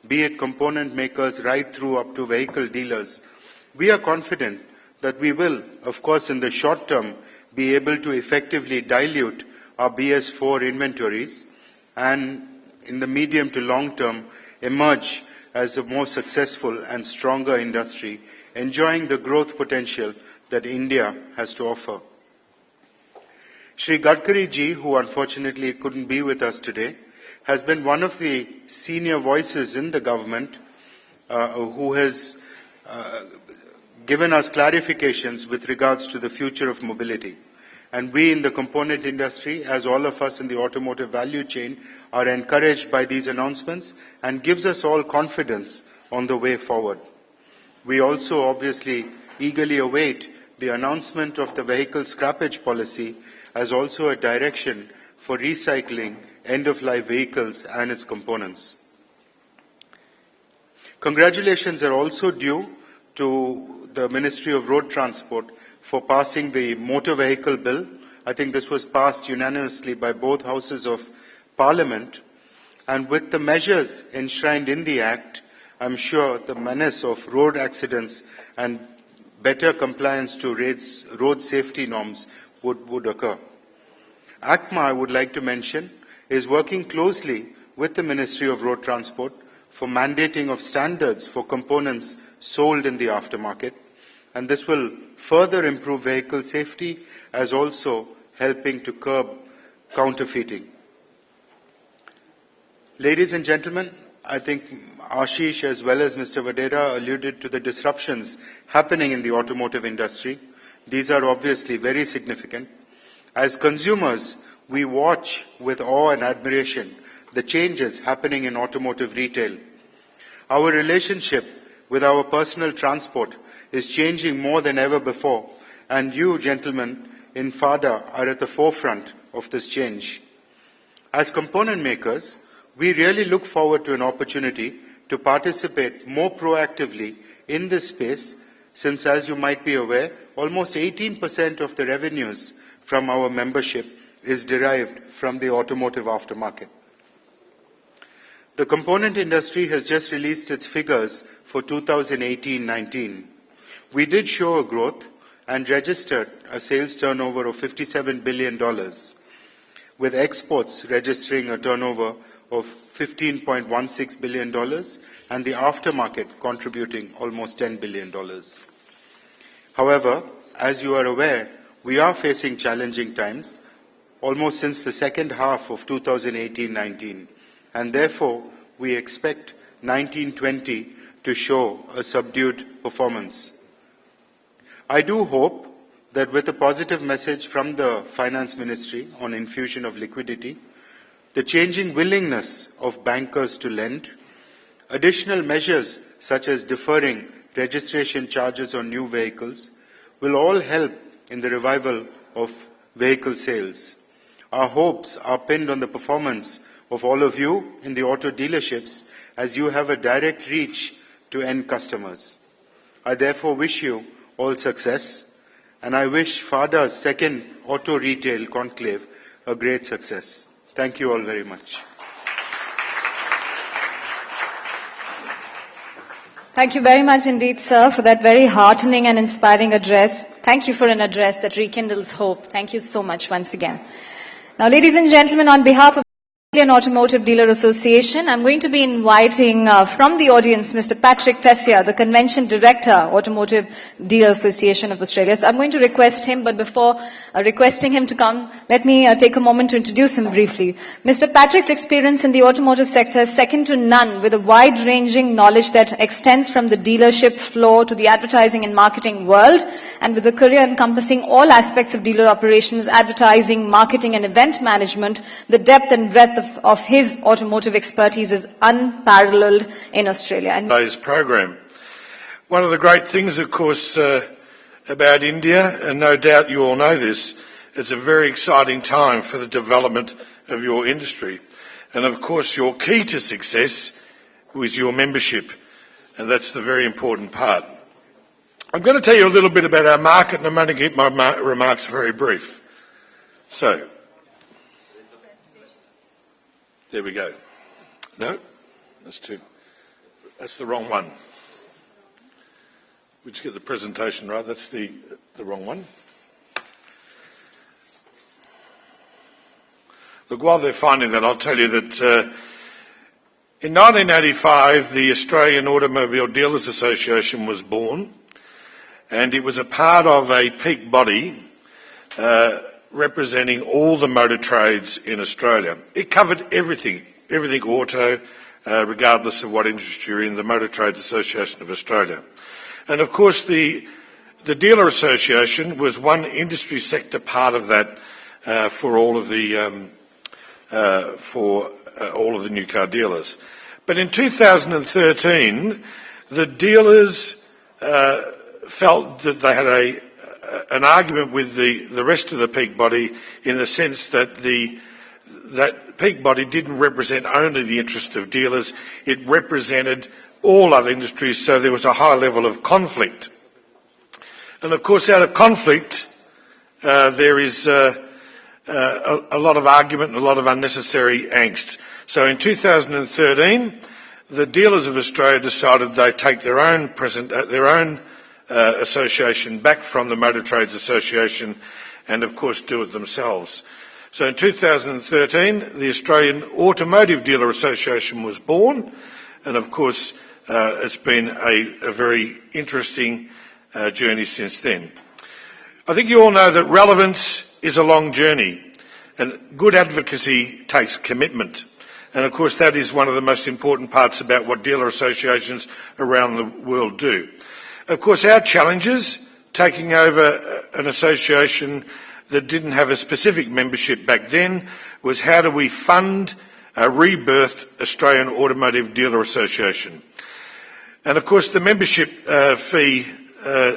be it component makers right through up to vehicle dealers, we are confident that we will, of course in the short term, be able to effectively dilute our BS4 inventories and in the medium to long term emerge as a more successful and stronger industry, enjoying the growth potential that India has to offer. Shri Gadkari ji, who unfortunately couldn't be with us today, has been one of the senior voices in the government who has given us clarifications with regards to the future of mobility. And we in the component industry, as all of us in the automotive value chain, are encouraged by these announcements and gives us all confidence on the way forward. We also obviously eagerly await the announcement of the vehicle scrappage policy as also a direction for recycling end-of-life vehicles and its components. Congratulations are also due to the Ministry of Road Transport for passing the Motor Vehicle Bill. I think this was passed unanimously by both houses of Parliament. And with the measures enshrined in the Act, I'm sure the menace of road accidents and better compliance to road safety norms would occur. ACMA, I would like to mention, is working closely with the Ministry of Road Transport for mandating of standards for components sold in the aftermarket, and this will further improve vehicle safety as also helping to curb counterfeiting. Ladies and gentlemen, I think Ashish as well as Mr. Vadera alluded to the disruptions happening in the automotive industry. These are obviously very significant. As consumers, we watch with awe and admiration the changes happening in automotive retail. Our relationship with our personal transport is changing more than ever before, and you, gentlemen, in FADA are at the forefront of this change. As component makers, We really look forward to an opportunity to participate more proactively in this space, since, as you might be aware, almost 18% of the revenues from our membership is derived from the automotive aftermarket. The component industry has just released its figures for 2018-19. We did show a growth and registered a sales turnover of $57 billion, with exports registering a turnover of $15.16 billion and the aftermarket contributing almost $10 billion. However, as you are aware, we are facing challenging times almost since the second half of 2018-19, and therefore we expect 19-20 to show a subdued performance. I do hope that with a positive message from the Finance Ministry on infusion of liquidity, the changing willingness of bankers to lend, additional measures such as deferring registration charges on new vehicles will all help in the revival of vehicle sales. Our hopes are pinned on the performance of all of you in the auto dealerships, as you have a direct reach to end customers. I therefore wish you all success, and I wish FADA's second auto retail conclave a great success. Thank you all very much. Thank you very much indeed, sir, for that very heartening and inspiring address. Thank you for an address that rekindles hope. Thank you so much once again. Now, ladies and gentlemen, on behalf of the Indian Automotive Dealer Association, I'm going to be inviting from the audience Mr. Patrick Tessier, the Convention Director, Automotive Dealer Association of Australia. So I'm going to request him, but before requesting him to come, let me take a moment to introduce him briefly. Mr. Patrick's experience in the automotive sector is second to none, with a wide-ranging knowledge that extends from the dealership floor to the advertising and marketing world, and with a career encompassing all aspects of dealer operations, advertising, marketing, and event management. The depth and breadth of his automotive expertise is unparalleled in Australia. And today's program. One of the great things, of course, about India, and no doubt you all know this, it's a very exciting time for the development of your industry. And of course, your key to success was your membership, and that's the very important part. I'm going to tell you a little bit about our market, and I'm going to keep my remarks very brief. So, there we go. No, that's the wrong one. We just get the presentation right. That's the wrong one. Look, while they're finding that, I'll tell you that in 1985, the Australian Automobile Dealers Association was born, and it was a part of a peak body representing all the motor trades in Australia. It covered everything auto, regardless of what industry you're in, the Motor Trades Association of Australia. And of course, the Dealer Association was one industry sector part of that for all of the new car dealers. But in 2013, the dealers felt that they had an argument with the rest of the peak body, in the sense that that peak body didn't represent only the interests of dealers, it represented all other industries, so there was a high level of conflict. And of course, out of conflict, there is a lot of argument and a lot of unnecessary angst. So in 2013, the dealers of Australia decided they'd take their own association back from the Motor Trades Association, and of course do it themselves. So in 2013, the Australian Automotive Dealer Association was born, and of course it's been a very interesting journey since then. I think you all know that relevance is a long journey, and good advocacy takes commitment. And of course that is one of the most important parts about what dealer associations around the world do. Of course, our challenges, taking over an association that didn't have a specific membership back then, was how do we fund a rebirthed Australian Automotive Dealer Association. And of course, the membership fee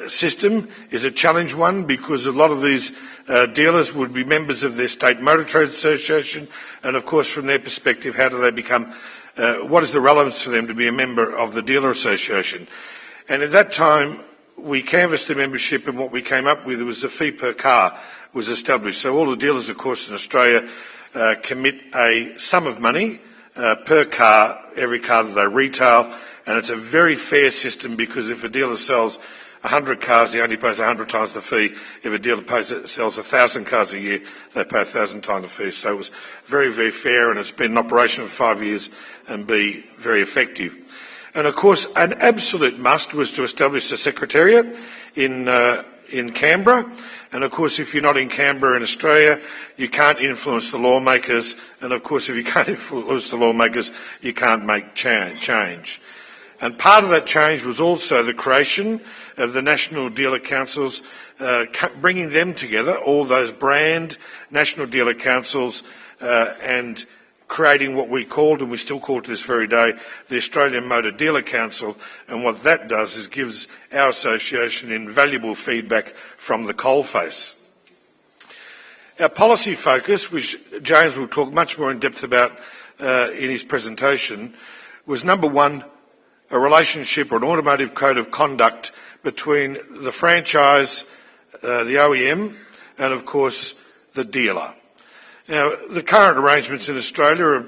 system is a challenge one, because a lot of these dealers would be members of their state motor trade association, and of course from their perspective, how do they become, what is the relevance for them to be a member of the dealer association? And at that time we canvassed the membership, and what we came up with was a fee per car was established. So all the dealers, of course, in Australia commit a sum of money per car, every car that they retail, and it's a very fair system, because if a dealer sells 100 cars, he only pays 100 times the fee. If a dealer sells 1,000 cars a year, they pay 1,000 times the fee. So it was very, very fair, and it's been in operation for 5 years and be very effective. And of course, an absolute must was to establish a secretariat in Canberra. And of course, if you're not in Canberra in Australia, you can't influence the lawmakers. And of course, if you can't influence the lawmakers, you can't make change. And part of that change was also the creation of the National Dealer Councils, bringing them together, all those brand National Dealer Councils, and creating what we called, and we still call to this very day, the Australian Motor Dealer Council. And what that does is gives our association invaluable feedback from the coalface. Our policy focus, which James will talk much more in depth about in his presentation, was number one, a relationship or an automotive code of conduct between the franchise, the OEM, and of course the dealer. Now, the current arrangements in Australia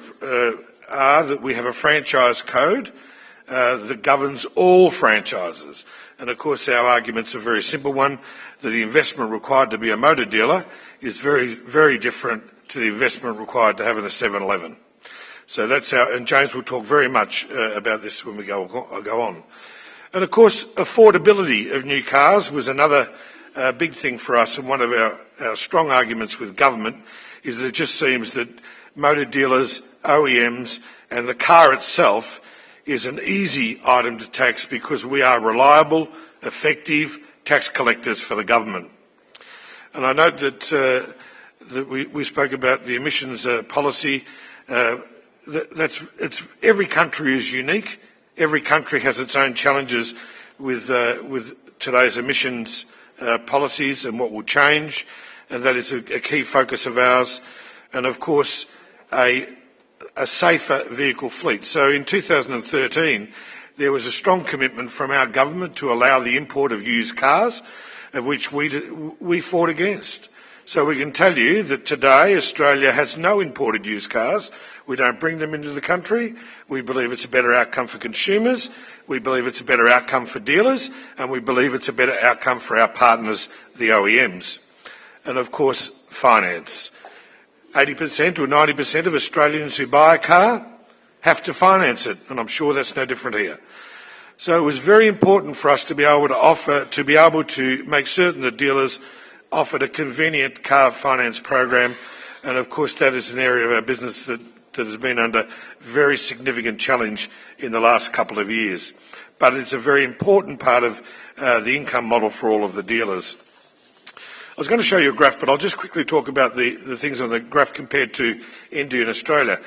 are that we have a franchise code that governs all franchises. And of course our argument's a very simple one, that the investment required to be a motor dealer is very, very different to the investment required to have in a 7-Eleven. So that's and James will talk very much about this when we go on. And of course, affordability of new cars was another big thing for us, and one of our strong arguments with government is that it just seems that motor dealers, OEMs, and the car itself is an easy item to tax, because we are reliable, effective tax collectors for the government. And I note that we spoke about the emissions policy. Every country is unique. Every country has its own challenges with today's emissions policies and what will change, and that is a key focus of ours. And of course, a safer vehicle fleet. So in 2013, there was a strong commitment from our government to allow the import of used cars, of which we fought against. So we can tell you that today Australia has no imported used cars. We don't bring them into the country. We believe it's a better outcome for consumers. We believe it's a better outcome for dealers, and we believe it's a better outcome for our partners, the OEMs. And of course, finance. 80% or 90% of Australians who buy a car have to finance it, and I'm sure that's no different here. So it was very important for us to be able to make certain that dealers offered a convenient car finance program, and of course that is an area of our business that has been under very significant challenge in the last couple of years. But it's a very important part of the income model for all of the dealers. I was going to show you a graph, but I'll just quickly talk about the things on the graph compared to India and Australia.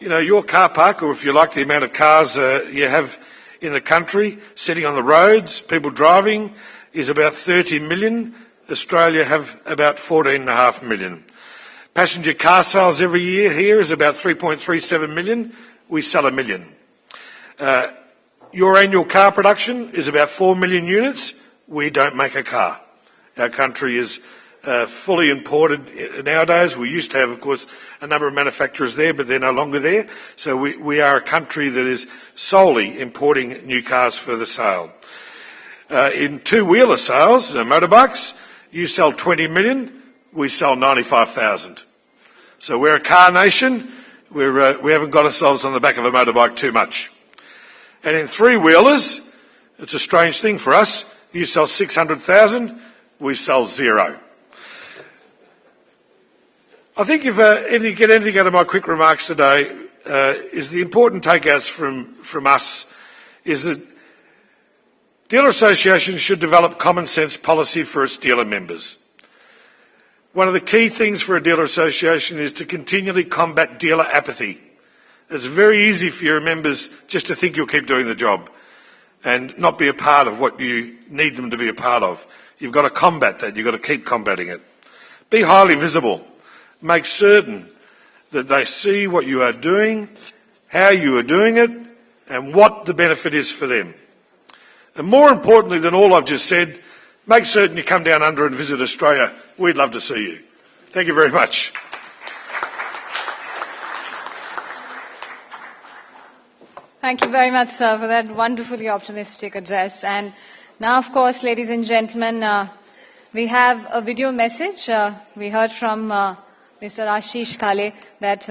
You know, your car park, or if you like the amount of cars you have in the country, sitting on the roads, people driving, is about 30 million. Australia have about 14.5 million. Passenger car sales every year here is about 3.37 million. We sell 1 million. Your annual car production is about 4 million units. We don't make a car. Our country is fully imported nowadays. We used to have, of course, a number of manufacturers there, but they're no longer there. So we are a country that is solely importing new cars for the sale. In two-wheeler sales, motorbikes, you sell 20 million, we sell 95,000. So we're a car nation. We haven't got ourselves on the back of a motorbike too much. And in three-wheelers, it's a strange thing for us. You sell 600,000, we sell 0. I think if you get anything out of my quick remarks today, is the important takeouts from us is that dealer associations should develop common sense policy for its dealer members. One of the key things for a dealer association is to continually combat dealer apathy. It's very easy for your members just to think you'll keep doing the job. and not be a part of what you need them to be a part of. You've got to combat that. You've got to keep combating it. Be highly visible. Make certain that they see what you are doing, how you are doing it, and what the benefit is for them. And more importantly than all I've just said, make certain you come down under and visit Australia. We'd love to see you. Thank you very much. Thank you very much, sir, for that wonderfully optimistic address. And now, of course, ladies and gentlemen, we have a video message. We heard from Mr. Ashish Kale that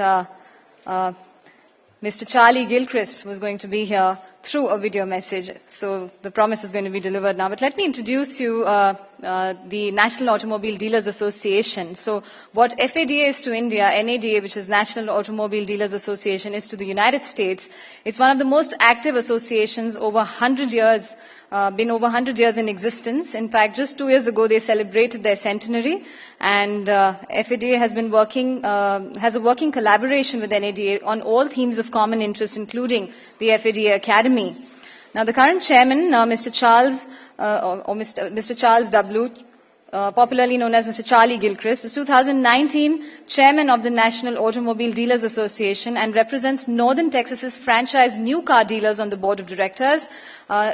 Mr. Charlie Gilchrist was going to be here through a video message. So the promise is going to be delivered now. But let me introduce you the National Automobile Dealers Association. So what FADA is to India, NADA, which is National Automobile Dealers Association, is to the United States. It's one of the most active associations over 100 years, been over 100 years in existence. In fact, just 2 years ago, they celebrated their centenary. And FADA has been working, has a working collaboration with NADA on all themes of common interest, including the FADA Academy. Now, the current chairman, Mr. Charles, Mr. Charles W., popularly known as Mr. Charlie Gilchrist, is 2019 chairman of the National Automobile Dealers Association and represents Northern Texas's franchise new car dealers on the board of directors.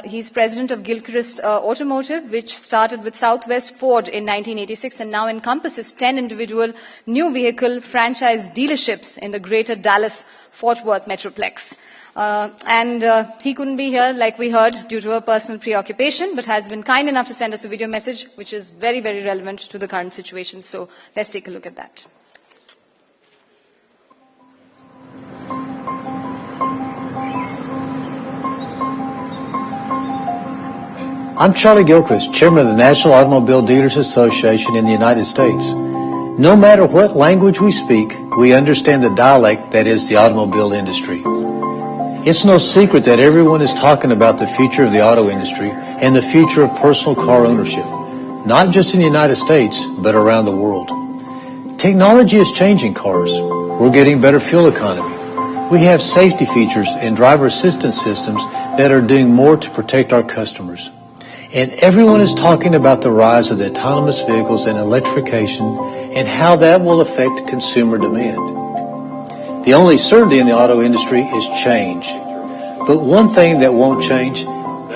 He's president of Gilchrist Automotive, which started with Southwest Ford in 1986 and now encompasses 10 individual new vehicle franchise dealerships in the greater Dallas-Fort Worth Metroplex. He couldn't be here, like we heard, due to a personal preoccupation, but has been kind enough to send us a video message, which is very, very relevant to the current situation. So let's take a look at that. I'm Charlie Gilchrist, chairman of the National Automobile Dealers Association in the United States. No matter what language we speak, we understand the dialect that is the automobile industry. It's no secret that everyone is talking about the future of the auto industry and the future of personal car ownership, not just in the United States, but around the world. Technology is changing cars. We're getting better fuel economy. We have safety features and driver assistance systems that are doing more to protect our customers. And everyone is talking about the rise of the autonomous vehicles and electrification and how that will affect consumer demand. The only certainty in the auto industry is change. But one thing that won't change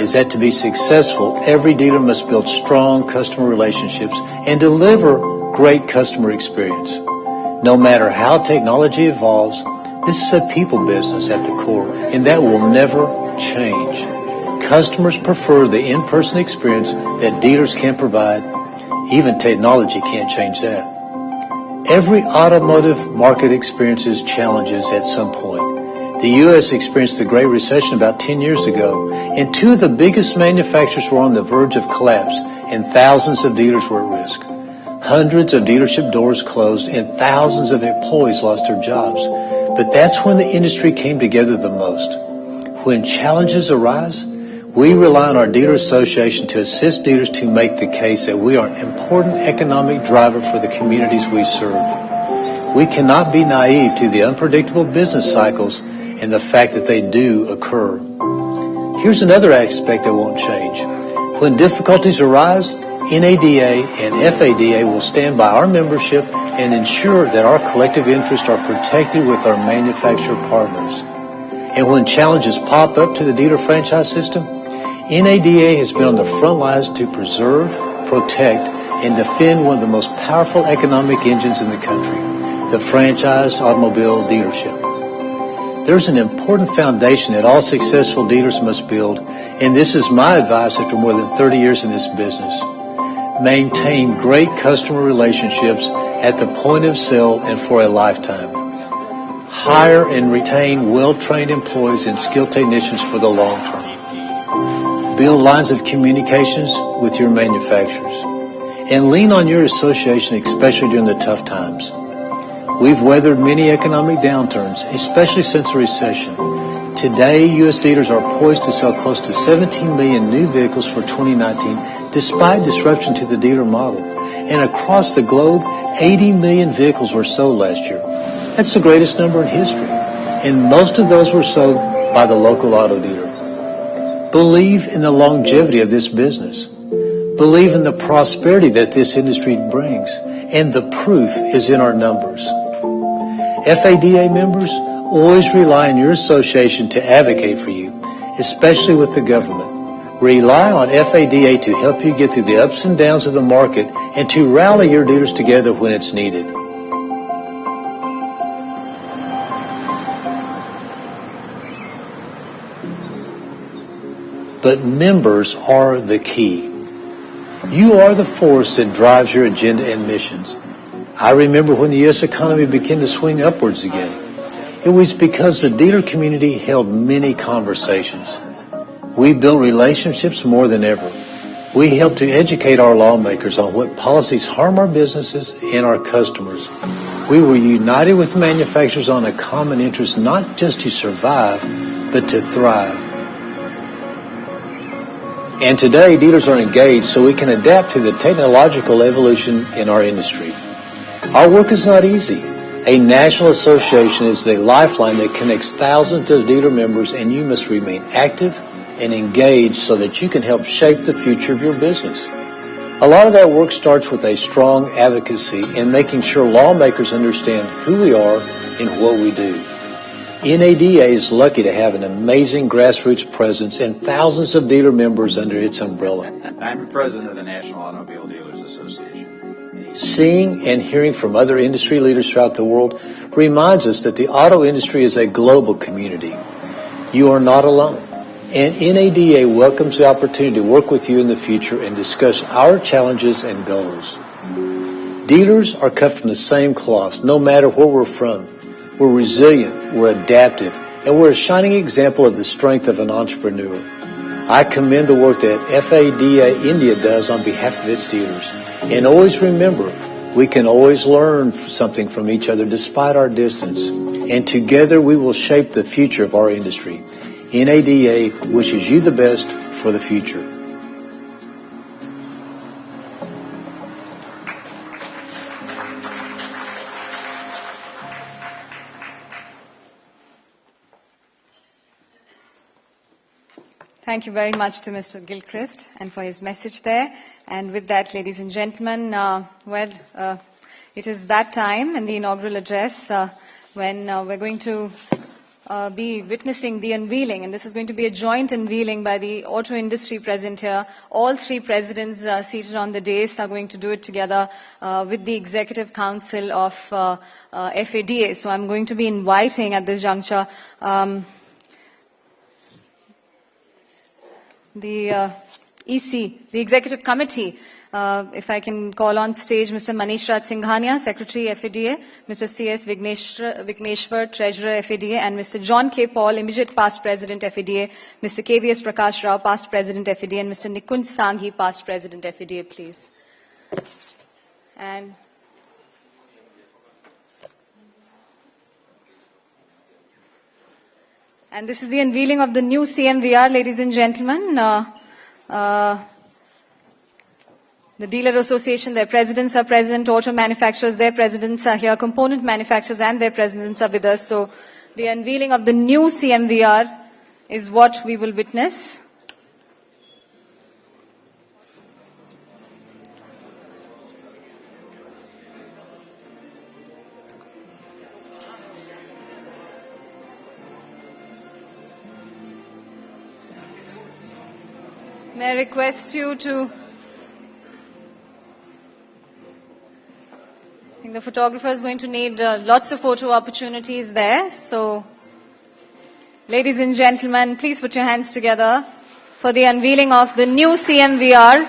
is that to be successful, every dealer must build strong customer relationships and deliver great customer experience. No matter how technology evolves, this is a people business at the core, and that will never change. Customers prefer the in-person experience that dealers can provide. Even technology can't change that. Every automotive market experiences challenges at some point. The U.S. experienced the Great Recession about 10 years ago, and two of the biggest manufacturers were on the verge of collapse, and thousands of dealers were at risk. Hundreds of dealership doors closed, and thousands of employees lost their jobs. But that's when the industry came together the most. When challenges arise, we rely on our dealer association to assist dealers to make the case that we are an important economic driver for the communities we serve. We cannot be naive to the unpredictable business cycles and the fact that they do occur. Here's another aspect that won't change. When difficulties arise, NADA and FADA will stand by our membership and ensure that our collective interests are protected with our manufacturer partners. And when challenges pop up to the dealer franchise system, NADA has been on the front lines to preserve, protect, and defend one of the most powerful economic engines in the country, the franchised automobile dealership. There's an important foundation that all successful dealers must build, and this is my advice after more than 30 years in this business. Maintain great customer relationships at the point of sale and for a lifetime. Hire and retain well-trained employees and skilled technicians for the long term. Build lines of communications with your manufacturers. And lean on your association, especially during the tough times. We've weathered many economic downturns, especially since the recession. Today, U.S. dealers are poised to sell close to 17 million new vehicles for 2019, despite disruption to the dealer model. And across the globe, 80 million vehicles were sold last year. That's the greatest number in history. And most of those were sold by the local auto dealer. Believe in the longevity of this business. Believe in the prosperity that this industry brings. And the proof is in our numbers. FADA members always rely on your association to advocate for you, especially with the government. Rely on FADA to help you get through the ups and downs of the market and to rally your dealers together when it's needed. But members are the key. You are the force that drives your agenda and missions. I remember when the U.S. economy began to swing upwards again. It was because the dealer community held many conversations. We built relationships more than ever. We helped to educate our lawmakers on what policies harm our businesses and our customers. We were united with manufacturers on a common interest, not just to survive, but to thrive. And today, dealers are engaged so we can adapt to the technological evolution in our industry. Our work is not easy. A national association is the lifeline that connects thousands of dealer members, and you must remain active and engaged so that you can help shape the future of your business. A lot of that work starts with a strong advocacy and making sure lawmakers understand who we are and what we do. NADA is lucky to have an amazing grassroots presence and thousands of dealer members under its umbrella. I'm president of the National Automobile Dealers Association. Seeing and hearing from other industry leaders throughout the world reminds us that the auto industry is a global community. You are not alone. And NADA welcomes the opportunity to work with you in the future and discuss our challenges and goals. Dealers are cut from the same cloth, no matter where we're from. We're resilient, we're adaptive, and we're a shining example of the strength of an entrepreneur. I commend the work that FADA India does on behalf of its dealers. And always remember, we can always learn something from each other despite our distance. And together we will shape the future of our industry. NADA wishes you the best for the future. Thank you very much to Mr. Gilchrist and for his message there. And with that, ladies and gentlemen, it is that time in the inaugural address when we're going to be witnessing the unveiling, and this is going to be a joint unveiling by the auto industry present here. All three presidents seated on the dais are going to do it together with the Executive Council of FADA. So I'm going to be inviting at this juncture the EC, the Executive Committee, if I can call on stage Mr. Manish Raj Singhania, Secretary FADA, Mr. C.S. Vigneshwar, Treasurer FADA, and Mr. John K. Paul, Immediate Past President FADA, Mr. KVS Prakash Rao, Past President FADA, and Mr. Nikunj Sanghi, Past President FADA, please. And this is the unveiling of the new CMVR, ladies and gentlemen. The Dealer Association, their presidents are present, auto manufacturers, their presidents are here, component manufacturers and their presidents are with us. So the unveiling of the new CMVR is what we will witness. May I request you to... I think the photographer is going to need lots of photo opportunities there. So, ladies and gentlemen, please put your hands together for the unveiling of the new CMVR.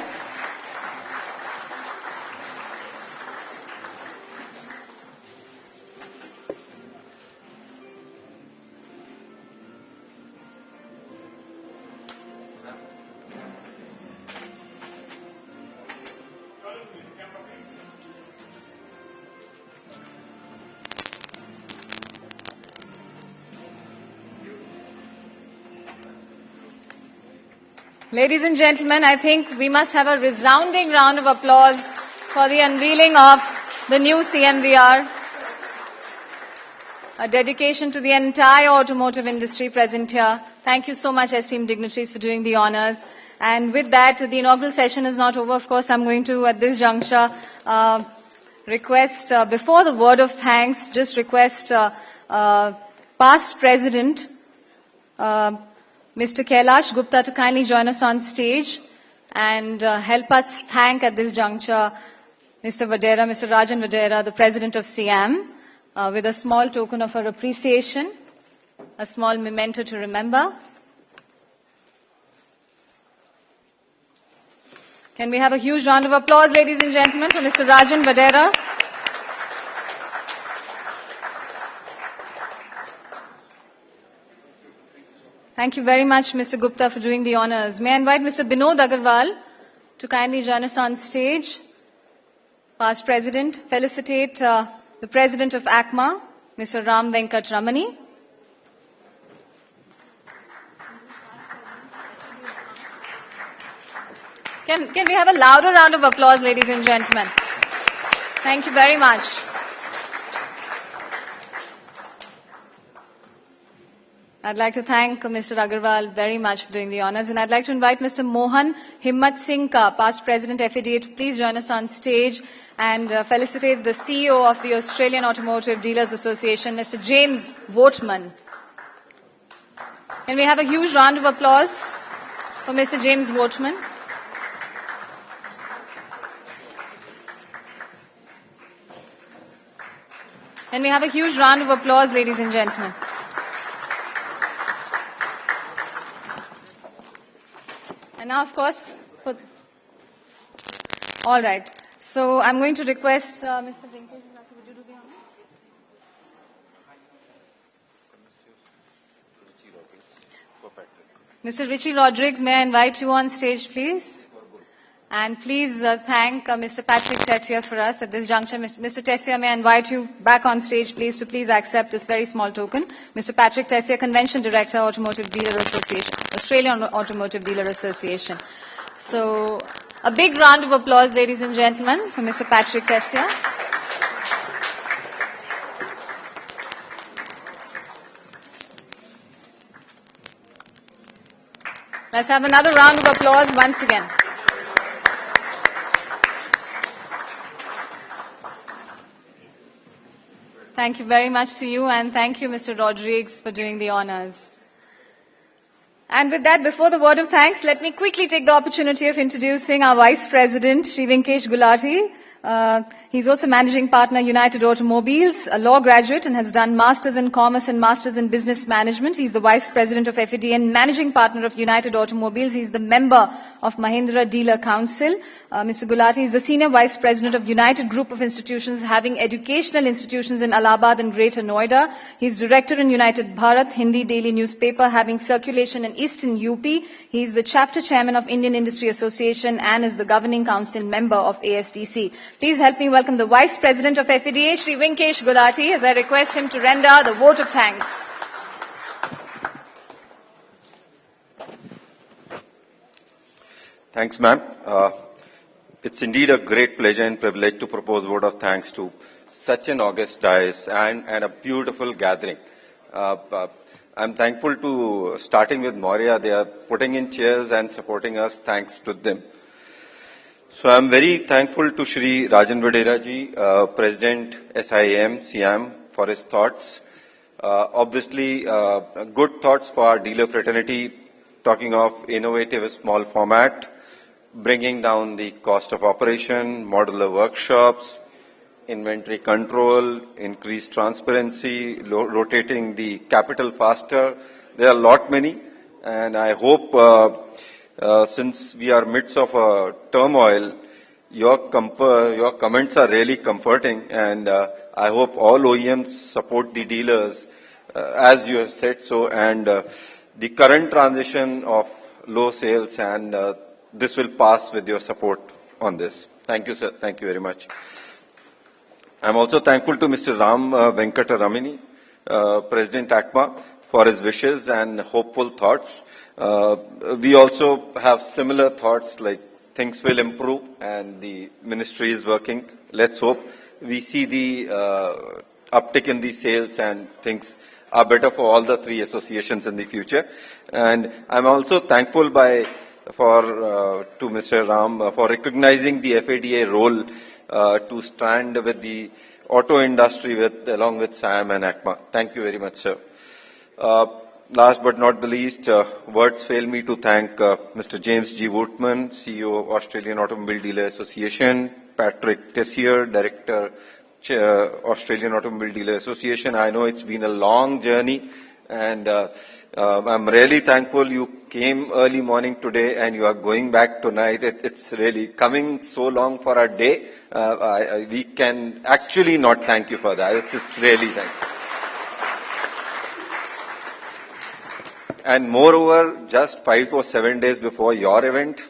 Ladies and gentlemen, I think we must have a resounding round of applause for the unveiling of the new CMVR. A dedication to the entire automotive industry present here. Thank you so much, esteemed dignitaries, for doing the honors. And with that, the inaugural session is not over. Of course, I'm going to, at this juncture, request, before the word of thanks, just request past President, Mr. Kailash Gupta, to kindly join us on stage and help us thank at this juncture Mr. Vadera, Mr. Rajan Vadera, the President of SIAM, with a small token of our appreciation, a small memento to remember. Can we have a huge round of applause, ladies and gentlemen, for Mr. Rajan Vadera? Thank you very much, Mr. Gupta, for doing the honors. May I invite Mr. Binod Agarwal to kindly join us on stage. Past President, felicitate the President of ACMA, Mr. Ram Venkat Ramani. Can we have a louder round of applause, ladies and gentlemen? Thank you very much. I'd like to thank Mr. Agarwal very much for doing the honors, and I'd like to invite Mr. Mohan Himmat Singh, past President FADA, to please join us on stage and felicitate the CEO of the Australian Automotive Dealers Association, Mr. James Wortman. Can we have a huge round of applause for Mr. James Wortman? Can we have a huge round of applause, ladies and gentlemen? And now, of course, all right. So I'm going to request Mr. Venkat, would you do the honors? Mr. Richie Rodrigues, may I invite you on stage, please? And please thank Mr. Patrick Tessier for us at this juncture. Mr. Tessier, may I invite you back on stage, please, to please accept this very small token. Mr. Patrick Tessier, Convention Director, Automotive Dealer Association, Australian Automotive Dealer Association. So, a big round of applause, ladies and gentlemen, for Mr. Patrick Tessier. Let's have another round of applause once again. Thank you very much to you, and thank you, Mr. Rodrigues, for doing the honors. And with that, before the word of thanks, let me quickly take the opportunity of introducing our Vice President, Shri Venkesh Gulati. He's also Managing Partner, United Automobiles, a law graduate, and has done Masters in Commerce and Masters in Business Management. He's the Vice President of FADA and Managing Partner of United Automobiles. He's the member of Mahindra Dealer Council. Mr. Gulati is the Senior Vice President of United Group of Institutions, having educational institutions in Allahabad and Greater Noida. He's Director in United Bharat, Hindi daily newspaper, having circulation in Eastern UP. He's the Chapter Chairman of Indian Industry Association and is the Governing Council member of ASDC. Please help me welcome the Vice President of FADA, Shri Venkesh Gulati, as I request him to render the vote of thanks. Thanks, ma'am. It's indeed a great pleasure and privilege to propose vote of thanks to such an august dais and a beautiful gathering. I'm thankful to, starting with Maurya, they are putting in chairs and supporting us, thanks to them. So I'm very thankful to Shri Rajan Vadera ji, President SIAM, for his thoughts. Obviously, good thoughts for our dealer fraternity, talking of innovative small format, bringing down the cost of operation, modular workshops, inventory control, increased transparency, rotating the capital faster. There are many, and I hope since we are midst of a turmoil, your comments are really comforting, and I hope all OEMs support the dealers as you have said so, and the current transition of low sales, and this will pass with your support on this. Thank you, sir. Thank you very much. I'm also thankful to Mr. Ram Venkat Ramani, President ACMA, for his wishes and hopeful thoughts. We also have similar thoughts, like things will improve and the ministry is working. Let's hope we see the uptick in the sales and things are better for all the three associations in the future. And I'm also thankful to Mr. Ram for recognizing the FADA role to stand with the auto industry along with SAM and ACMA. Thank you very much, sir. Last but not the least, words fail me to thank Mr. James G. Wootman, CEO of Australian Automobile Dealer Association, Patrick Tessier, Director, Australian Automobile Dealer Association. I know it's been a long journey, and I'm really thankful you came early morning today and you are going back tonight. It's really coming so long for a day. We can actually not thank you for that. It's really thank you. And moreover, just 5 or 7 days before your event,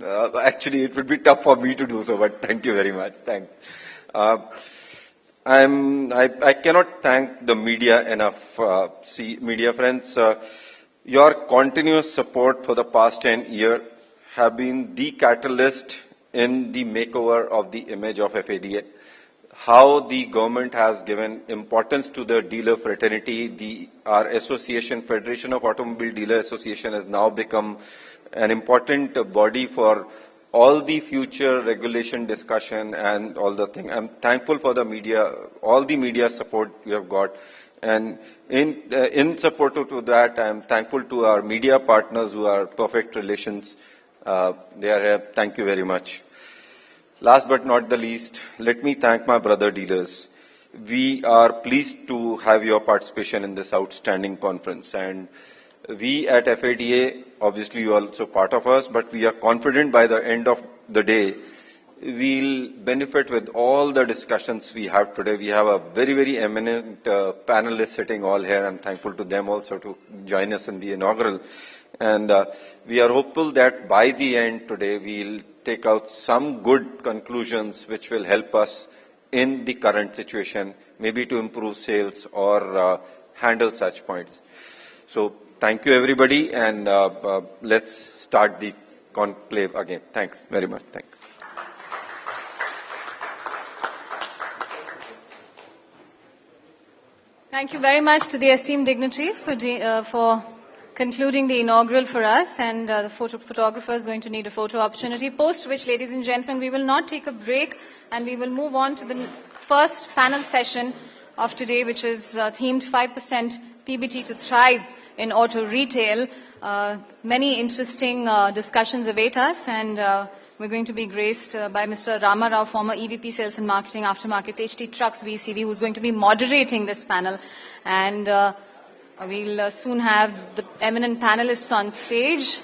actually it would be tough for me to do so, but thank you very much. Thanks. I cannot thank the media enough. Media friends, your continuous support for the past 10 years have been the catalyst in the makeover of the image of FADA. How the government has given importance to the dealer fraternity, our association, Federation of Automobile Dealer Association, has now become an important body for all the future regulation discussion and all the thing. I'm thankful for the media, all the media support you have got. And in support to that, I'm thankful to our media partners who are perfect relations. They are here. Thank you very much. Last but not the least, let me thank my brother dealers. We are pleased to have your participation in this outstanding conference. And we at FADA, obviously you are also part of us, but we are confident by the end of the day, we'll benefit with all the discussions we have today. We have a very, very eminent panelists sitting all here. I'm thankful to them also to join us in the inaugural. And we are hopeful that by the end today, we'll take out some good conclusions which will help us in the current situation, maybe to improve sales or handle such points. So thank you everybody, and let's start the conclave again. Thanks very much. Thank you. Thank you very much to the esteemed dignitaries for concluding the inaugural for us, and the photographer is going to need a photo opportunity, post which, ladies and gentlemen, we will not take a break and we will move on to the first panel session of today, which is themed 5% PBT to Thrive in Auto Retail. Many interesting discussions await us, and we're going to be graced by Mr. Rama Rao, former EVP Sales and Marketing Aftermarkets, HT Trucks VCV, who's going to be moderating this panel. And we'll soon have the eminent panelists on stage.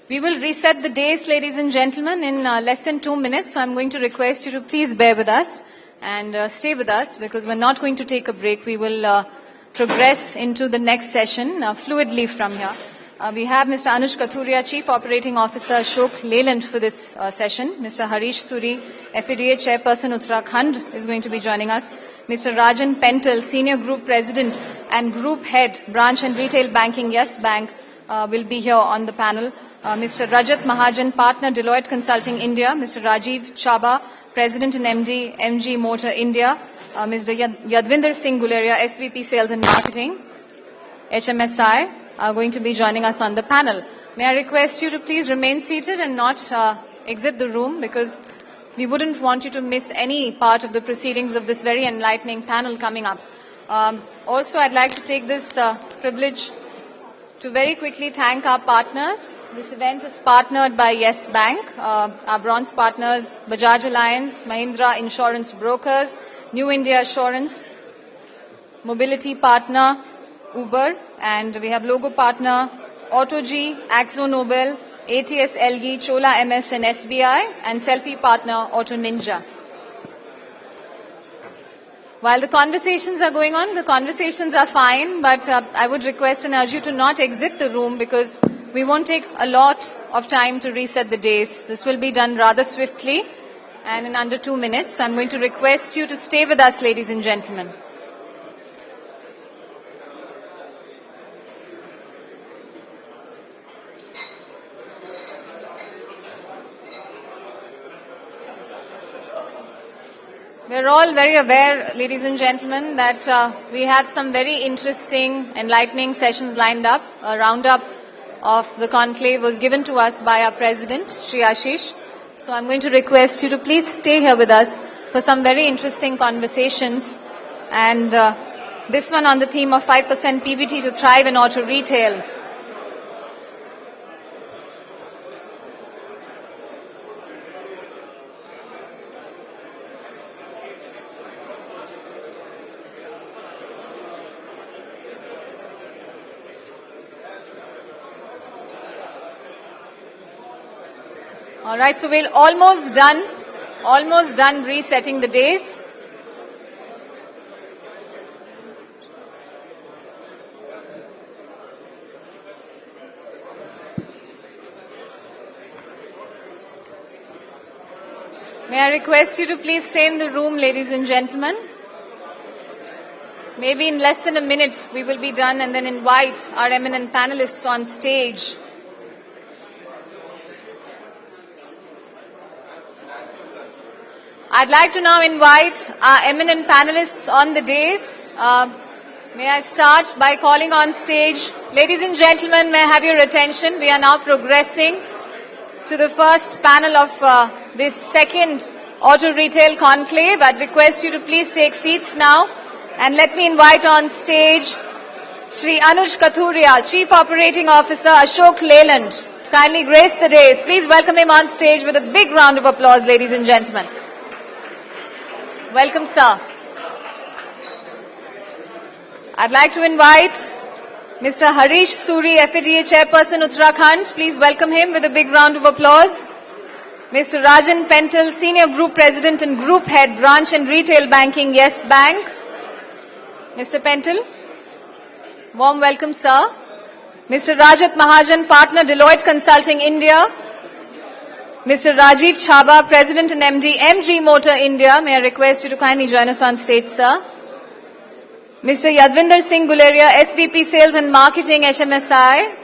We will reset the days, ladies and gentlemen, in less than 2 minutes. So I'm going to request you to please bear with us and stay with us, because we're not going to take a break. We will progress into the next session fluidly from here. We have Mr. Anuj Kathuria, Chief Operating Officer, Ashok Leyland, for this session. Mr. Harish Suri, FADA Chairperson, Uttarakhand, is going to be joining us. Mr. Rajan Pental, Senior Group President and Group Head, Branch and Retail Banking, Yes Bank, will be here on the panel. Mr. Rajat Mahajan, Partner, Deloitte Consulting India. Mr. Rajiv Chaba, President and MD, MG Motor India. Mr. Yadvinder Singh Guleria, SVP Sales and Marketing, HMSI, are going to be joining us on the panel. May I request you to please remain seated and not exit the room, because we wouldn't want you to miss any part of the proceedings of this very enlightening panel coming up. Also, I'd like to take this privilege to very quickly thank our partners. This event is partnered by Yes Bank, our bronze partners, Bajaj Alliance, Mahindra Insurance Brokers, New India Assurance, mobility partner, Uber, and we have logo partner, AutoG, Axo Nobel, ATS LG, Chola MS and SBI, and selfie partner, Auto Ninja. While the conversations are going on, the conversations are fine, but I would request and urge you to not exit the room, because we won't take a lot of time to reset the days. This will be done rather swiftly and in under 2 minutes. So I'm going to request you to stay with us, ladies and gentlemen. We're all very aware, ladies and gentlemen, that we have some very interesting, enlightening sessions lined up. A roundup of the conclave was given to us by our president, Shri Ashish. So I'm going to request you to please stay here with us for some very interesting conversations. And this one on the theme of 5% PBT to thrive in auto retail. All right, so we're almost done resetting the days. May I request you to please stay in the room, ladies and gentlemen. Maybe in less than a minute we will be done and then invite our eminent panelists on stage. I'd like to now invite our eminent panelists on the dais. May I start by calling on stage, ladies and gentlemen, may I have your attention? We are now progressing to the first panel of this second auto retail conclave. I'd request you to please take seats now. And let me invite on stage Shri Anuj Kathuria, Chief Operating Officer, Ashok Leyland, to kindly grace the dais. Please welcome him on stage with a big round of applause, ladies and gentlemen. Welcome, sir. I'd like to invite Mr. Harish Suri, FADA Chairperson, Uttarakhand. Please welcome him with a big round of applause. Mr. Rajan Pental, Senior Group President and Group Head, Branch and Retail Banking, Yes Bank. Mr. Pental, warm welcome, sir. Mr. Rajat Mahajan, Partner, Deloitte Consulting, India. Mr. Rajiv Chhabra, President and MD, MG Motor India. May I request you to kindly join us on stage, sir. Mr. Yadvinder Singh Guleria, SVP Sales and Marketing, HMSI.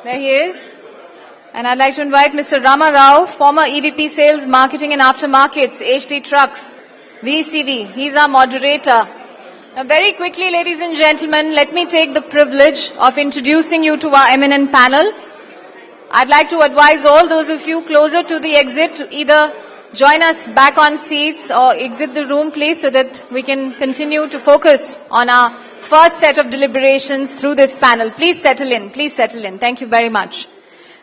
There he is. And I'd like to invite Mr. Rama Rao, former EVP Sales, Marketing and Aftermarkets, HD Trucks, VCV. He's our moderator. Now, very quickly, ladies and gentlemen, let me take the privilege of introducing you to our eminent panel. I'd like to advise all those of you closer to the exit to either join us back on seats or exit the room, please, so that we can continue to focus on our first set of deliberations through this panel. Please settle in. Please settle in. Thank you very much.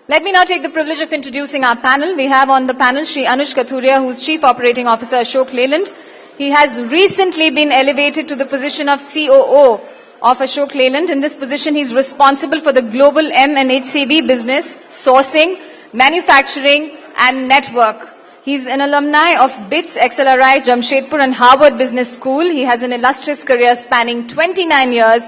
Let me now take the privilege of introducing our panel. We have on the panel Shri Anuj Kathuria, who's Chief Operating Officer, Ashok Leyland. He has recently been elevated to the position of COO of Ashok Leyland. In this position, he's responsible for the global M and HCB business, sourcing, manufacturing, and network. He's an alumni of BITS, XLRI, Jamshedpur, and Harvard Business School. He has an illustrious career spanning 29 years,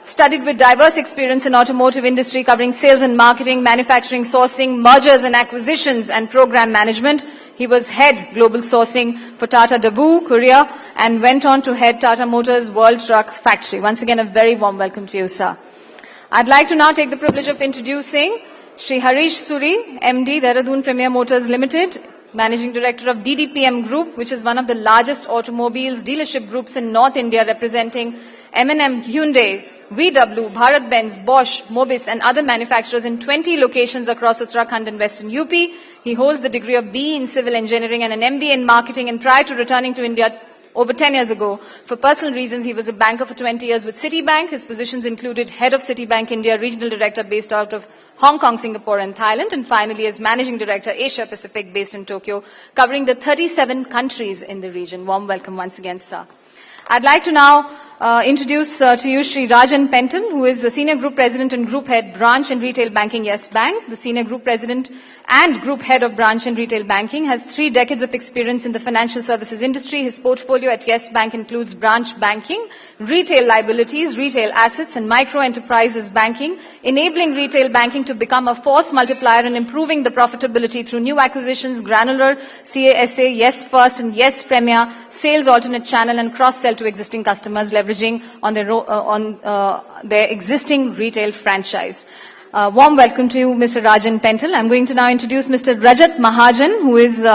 studied with diverse experience in automotive industry, covering sales and marketing, manufacturing, sourcing, mergers and acquisitions, and program management. He was head global sourcing for Tata Daewoo, Korea, and went on to head Tata Motors World Truck Factory. Once again, a very warm welcome to you, sir. I'd like to now take the privilege of introducing Shri Harish Suri, MD, Dehradun Premier Motors Limited, Managing Director of DDPM Group, which is one of the largest automobiles dealership groups in North India, representing M&M, Hyundai, VW, Bharat-Benz, Bosch, Mobis, and other manufacturers in 20 locations across Uttarakhand and Western UP. He holds the degree of BE in Civil Engineering and an MBA in Marketing, and prior to returning to India over 10 years ago, for personal reasons, he was a banker for 20 years with Citibank. His positions included Head of Citibank India, Regional Director based out of Hong Kong, Singapore, and Thailand, and finally as Managing Director, Asia Pacific, based in Tokyo, covering the 37 countries in the region. Warm welcome once again, sir. I'd like to now introduce to you Shri Rajan Pental, who is the Senior Group President and Group Head, Branch and Retail Banking, Yes Bank. The Senior Group President and Group Head of Branch and Retail Banking has 3 decades of experience in the financial services industry. His portfolio at Yes Bank includes branch banking, retail liabilities, retail assets, and micro enterprises banking, enabling retail banking to become a force multiplier and improving the profitability through new acquisitions, granular, CASA, Yes First, and Yes Premier, sales alternate channel, and cross-sell to existing customers, leveraging on their existing retail franchise. Warm welcome to you, Mr. Rajan Pental. I'm going to now introduce Mr. Rajat Mahajan, who is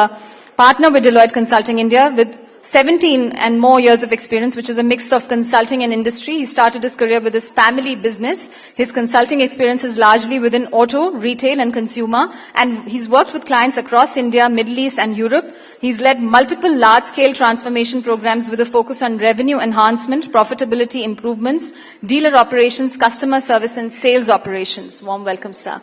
partner with Deloitte Consulting India with 17 and more years of experience, which is a mix of consulting and industry. He started his career with his family business. His consulting experience is largely within auto, retail and consumer, and he's worked with clients across India, Middle East and Europe. He's led multiple large-scale transformation programs with a focus on revenue enhancement, profitability improvements, dealer operations, customer service and sales operations. Warm welcome, sir.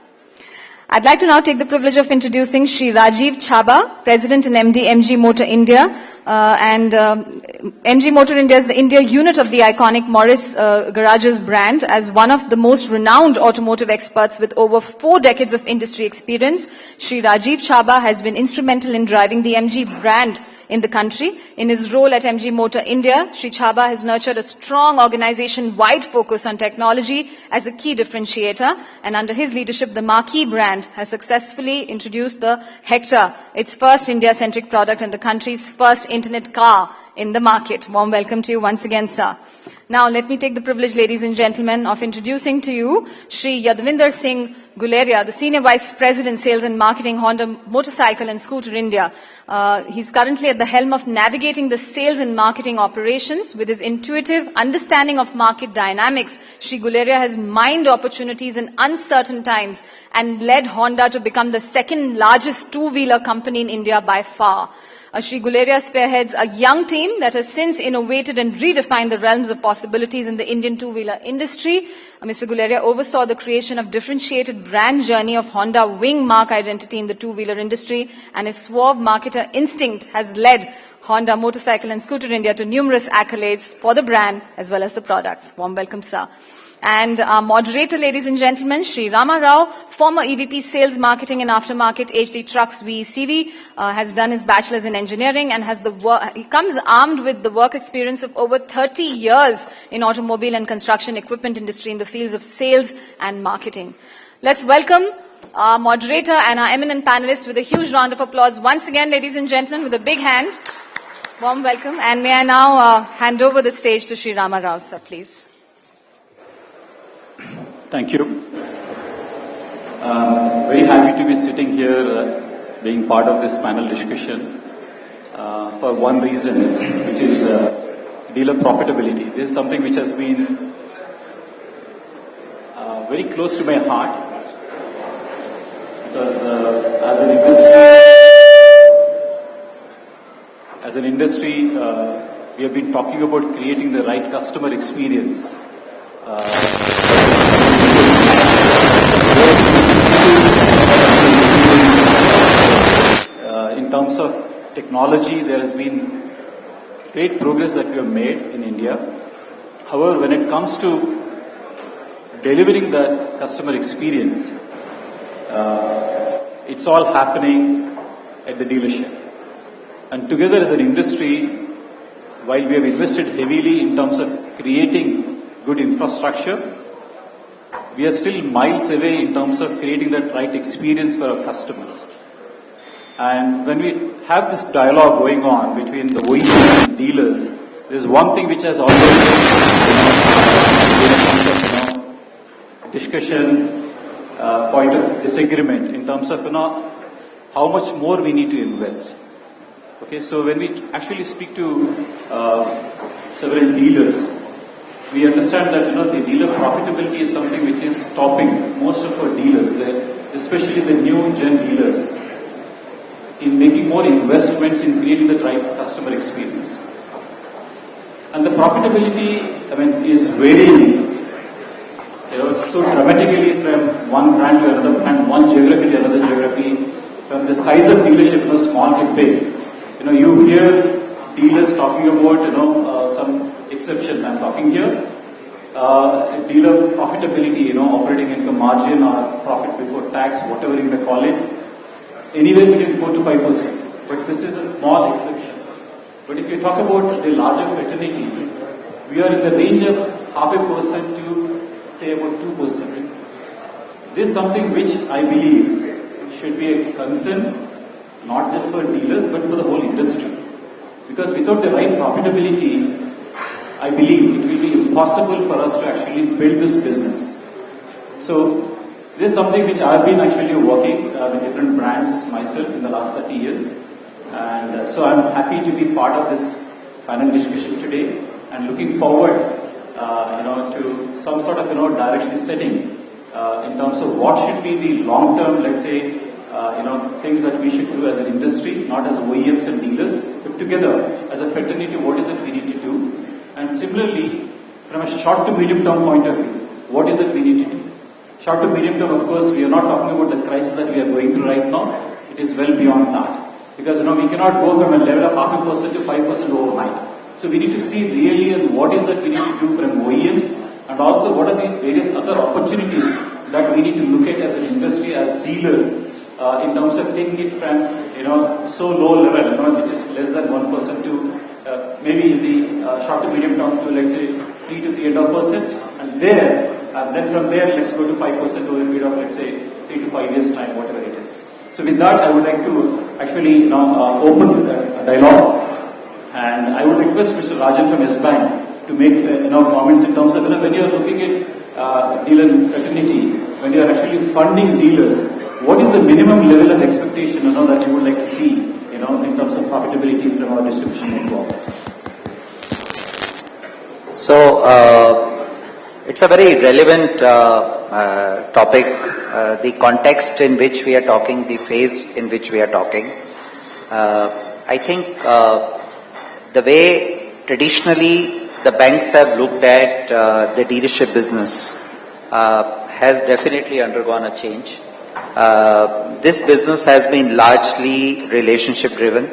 I'd like to now take the privilege of introducing Shri Rajiv Chhabha, President and MD, MG Motor India. MG Motor India is the India unit of the iconic Morris Garages brand. As one of the most renowned automotive experts with over 4 decades of industry experience, Shri Rajiv Chhabha has been instrumental in driving the MG brand in the country. In his role at MG Motor India, Shri Chhabha has nurtured a strong organization-wide focus on technology as a key differentiator, and under his leadership, the marquee brand has successfully introduced the Hector, its first India-centric product and the country's first internet car in the market. Warm welcome to you once again, sir. Now, let me take the privilege, ladies and gentlemen, of introducing to you Shri Yadvinder Singh Guleria, the Senior Vice President, Sales and Marketing, Honda Motorcycle and Scooter India. He's currently at the helm of navigating the sales and marketing operations. With his intuitive understanding of market dynamics, Shri Guleria has mined opportunities in uncertain times and led Honda to become the second largest two-wheeler company in India by far. Shri Guleria spearheads a young team that has since innovated and redefined the realms of possibilities in the Indian two-wheeler industry. Mr. Guleria oversaw the creation of differentiated brand journey of Honda wing mark identity in the two-wheeler industry, and his suave marketer instinct has led Honda Motorcycle and Scooter India to numerous accolades for the brand as well as the products. Warm welcome, sir. And our moderator, ladies and gentlemen, Shri Rama Rao, former EVP Sales Marketing and Aftermarket HD Trucks VECV, has done his bachelor's in engineering and has he comes armed with the work experience of over 30 years in automobile and construction equipment industry in the fields of sales and marketing. Let's welcome our moderator and our eminent panelists with a huge round of applause. Once again, ladies and gentlemen, with a big hand. Warm welcome. And may I now hand over the stage to Shri Rama Rao, sir, please. Thank you. Very happy to be sitting here, being part of this panel discussion for one reason, which is dealer profitability. This is something which has been very close to my heart because as an industry, we have been talking about creating the right customer experience. In terms of technology, there has been great progress that we have made in India. However, when it comes to delivering the customer experience, it's all happening at the dealership. And together as an industry, while we have invested heavily in terms of creating good infrastructure, we are still miles away in terms of creating that right experience for our customers. And when we have this dialogue going on between the OEMs and dealers, there's one thing which has always been discussion, point of disagreement in terms of how much more we need to invest. Okay, so when we actually speak to several dealers, we understand that the dealer profitability is something which is stopping most of our dealers, especially the new gen dealers, in making more investments in creating the right customer experience. And the profitability, is varying, so dramatically from one brand to another brand, one geography to another geography, from the size of dealership, small to big. You hear dealers talking about, some exceptions. I'm talking here, dealer profitability, operating income margin or profit before tax, whatever you may call it, anywhere between 4 to 5%. But this is a small exception. But if you talk about the larger fraternity, we are in the range of 0.5% to say about 2%. This is something which I believe should be a concern, not just for dealers, but for the whole industry. Because without the right profitability, I believe it will be impossible for us to actually build this business. So this is something which I've been actually working with different brands myself in the last 30 years. And so I'm happy to be part of this panel discussion today, and looking forward, to some sort of, direction setting in terms of what should be the long-term, let's say, things that we should do as an industry, not as OEMs and dealers, but together as a fraternity, what is it we need to do? And similarly, from a short to medium term point of view, what is it we need to do? Short to medium term, of course, we are not talking about the crisis that we are going through right now. It is well beyond that. Because, we cannot go from a level of 0.5% to 5% overnight. So we need to see really and what is that we need to do from OEMs, and also what are the various other opportunities that we need to look at as an industry, as dealers, in terms of taking it from, so low level, which is less than 1% to maybe in the short to medium term to, let's say, 3 to 3.5%, and then from there, let's go to 5% over a period of, let's say, 3 to 5 years time, whatever it is. So with that, I would like to actually open the dialogue, and I would request Mr. Rajan from S-Bank to make comments in terms of when you are looking at dealer fraternity, when you are actually funding dealers, what is the minimum level of expectation that you would like to see in terms of profitability from our distribution network? So it's a very relevant topic. The context in which we are talking, the phase in which we are talking. I think the way traditionally the banks have looked at the dealership business has definitely undergone a change. This business has been largely relationship driven.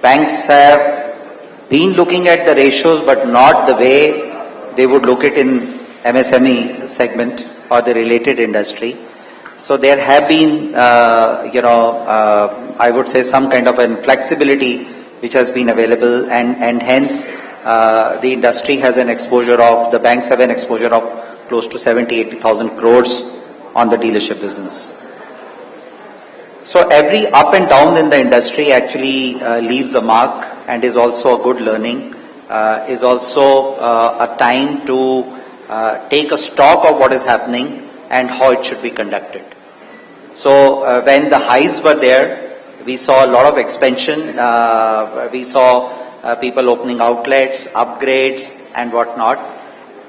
Banks have been looking at the ratios, but not the way they would look at in MSME segment or the related industry. So there have been, I would say some kind of an flexibility which has been available, and hence the industry has an exposure of, the banks have an exposure of close to 70,000-80,000 crores on the dealership business. So every up and down in the industry actually leaves a mark and is also a good learning, is also a time to take a stock of what is happening and how it should be conducted. So when the highs were there, we saw a lot of expansion, we saw people opening outlets, upgrades and whatnot.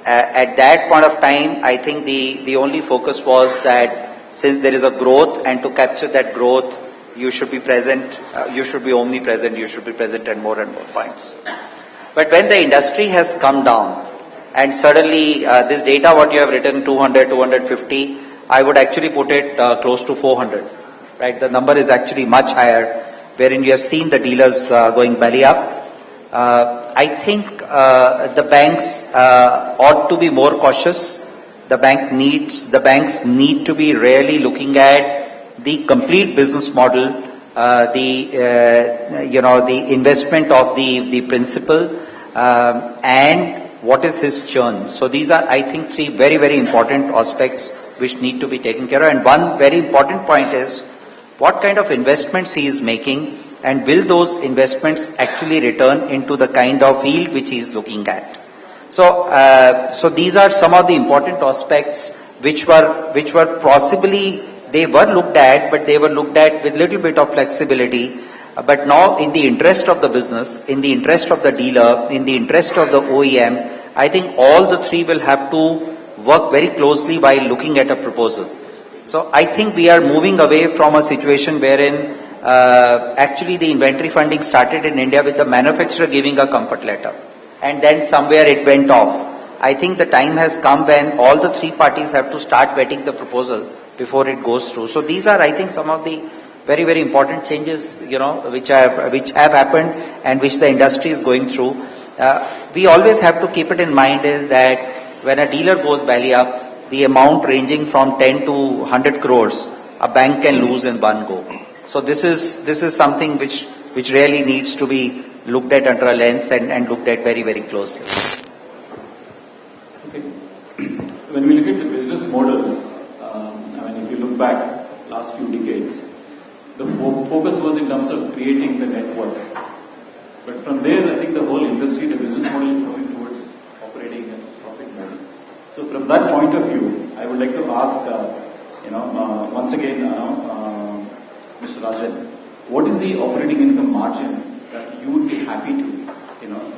At that point of time, I think the only focus was that since there is a growth, and to capture that growth, you should be present, you should be omnipresent, you should be present at more and more points. But when the industry has come down, and suddenly this data what you have written, 200, 250, I would actually put it close to 400. Right? The number is actually much higher, wherein you have seen the dealers going belly up. I think the banks ought to be more cautious. The banks need to be really looking at the complete business model, the investment of the principal, and what is his churn. So these are, I think, three very, very important aspects which need to be taken care of. And one very important point is what kind of investments he is making, and will those investments actually return into the kind of yield which he is looking at. So these are some of the important aspects which were possibly, they were looked at, but they were looked at with little bit of flexibility. But now, in the interest of the business, in the interest of the dealer, in the interest of the OEM, I think all the three will have to work very closely while looking at a proposal. So I think we are moving away from a situation wherein actually the inventory funding started in India with the manufacturer giving a comfort letter, and then somewhere it went off. I think the time has come when all the three parties have to start vetting the proposal before it goes through. So these are, I think, some of the very, very important changes, which have happened and which the industry is going through. We always have to keep it in mind is that when a dealer goes belly up, the amount ranging from 10 to 100 crores, a bank can lose in one go. So this is something which really needs to be looked at under a lens and looked at very, very closely. Okay. When we look at the business models, if you look back last few decades, the focus was in terms of creating the network. But from there, I think the whole industry, the business model is moving towards operating a profit model. So from that point of view, I would like to ask, once again, Mr. Rajan, what is the operating income margin that you would be happy to,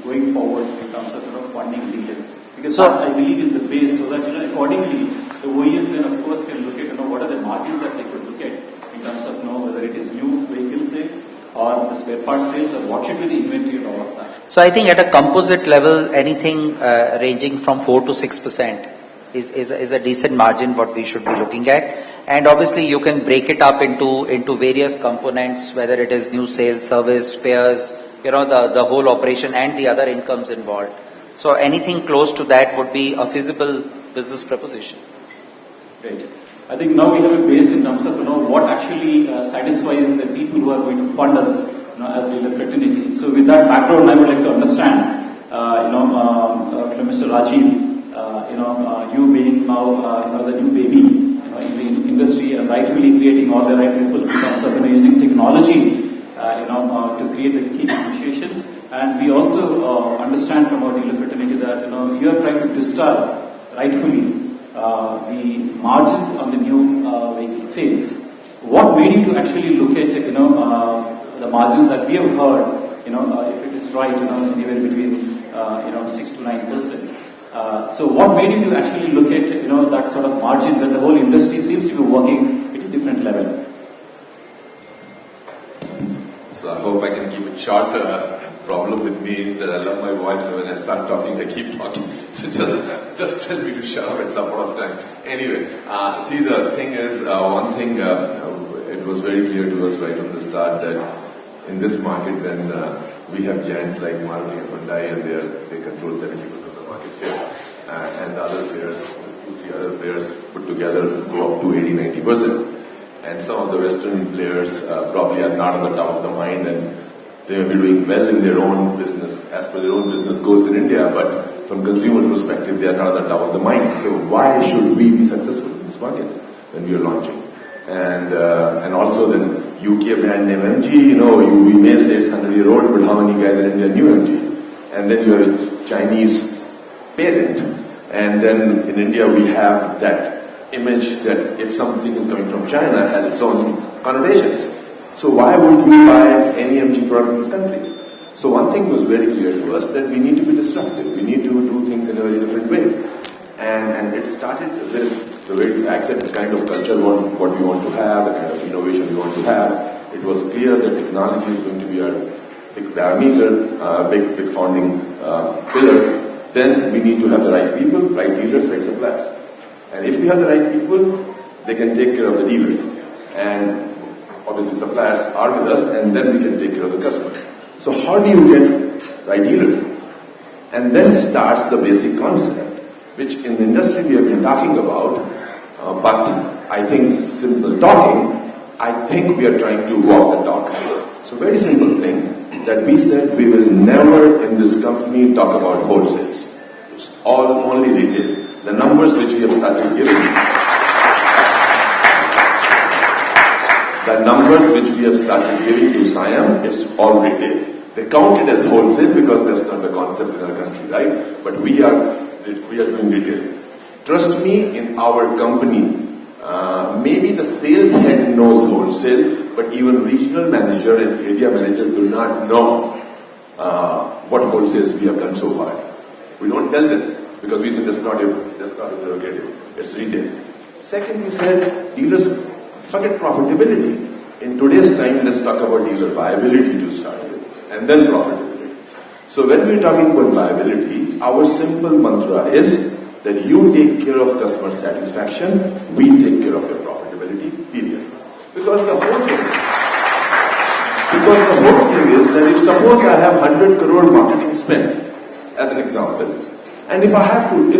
going forward in terms of, funding dealers? Because So- that, I believe, is the base, so that, accordingly, the OEMs then, of course, can look at, what are the margins that they could look at in terms of, whether it is new vehicle sales or the spare part sales, or what should be the inventory and all of that. So I think at a composite level, anything ranging from 4 to 6% is a decent margin what we should be looking at. And obviously you can break it up into various components, whether it is new sales, service, spares, the whole operation and the other incomes involved. So anything close to that would be a feasible business proposition. Great. I think now we have a base in terms of, what actually satisfies the people who are going to fund us, as dealer fraternity. So with that background, I would like to understand, from Mr. Rajiv, you being now, the new baby, in the industry and rightfully creating all the right ripples in terms of, using technology, to create the key differentiation. And we also understand from our dealer fraternity that, you are trying to distill rightfully the margins on the new vehicle sales. What made you to actually look at, the margins that we have heard, if it is right, anywhere between, 6 to 9%. So what made you to actually look at, that sort of margin when the whole industry seems to be working at a different level? So I hope I can keep it short. Problem with me is that I love my voice, and when I start talking, I keep talking. So just tell me to shut up at some point of time. Anyway, see, the thing is, one thing, it was very clear to us right from the start that in this market, when we have giants like Maruti and Hyundai, and they control 70% of the market share, and the other players, 2-3 other players put together go up to 80-90%. And some of the Western players probably are not on the top of the mind, and they may be doing well in their own business, as per their own business goals in India, but from consumer perspective, they are not on the top of the mind. So why should we be successful in this market when we are launching? And also then UK brand name MG, we may say it's 100-year-old, but how many guys in India knew MG? And then you have a Chinese parent, and then in India we have that image that if something is coming from China, it has its own connotations. So why would you buy any MG product in this country? So one thing was very clear to us, that we need to be disruptive. We need to do things in a very different way. And it started with the way to accept the kind of culture what we want to have, the kind of innovation we want to have. It was clear that technology is going to be our big parameter, big founding pillar. Then we need to have the right people, right dealers, right suppliers. And if we have the right people, they can take care of the dealers. And obviously suppliers are with us, and then we can take care of the customer. So how do you get right dealers? And then starts the basic concept, which in the industry we have been talking about, but I think simple talking, I think we are trying to walk the talk. So very simple thing, that we said we will never in this company talk about wholesales. It's all only retail. The numbers which we have started giving, to SIAM is all retail. They count it as wholesale because that's not the concept in our country, right? But we are doing retail. Trust me, in our company, maybe the sales head knows wholesale, but even regional manager and area manager do not know what wholesales we have done so far. We don't tell them, because we said that's not interrogative, it's retail. Second, we said dealers forget profitability. In today's time, let's talk about dealer viability to start with, and then profitability. So when we're talking about viability, our simple mantra is that you take care of customer satisfaction, we take care of your profitability, period. Because the whole thing is that if suppose I have 100 crore marketing spend, as an example, and if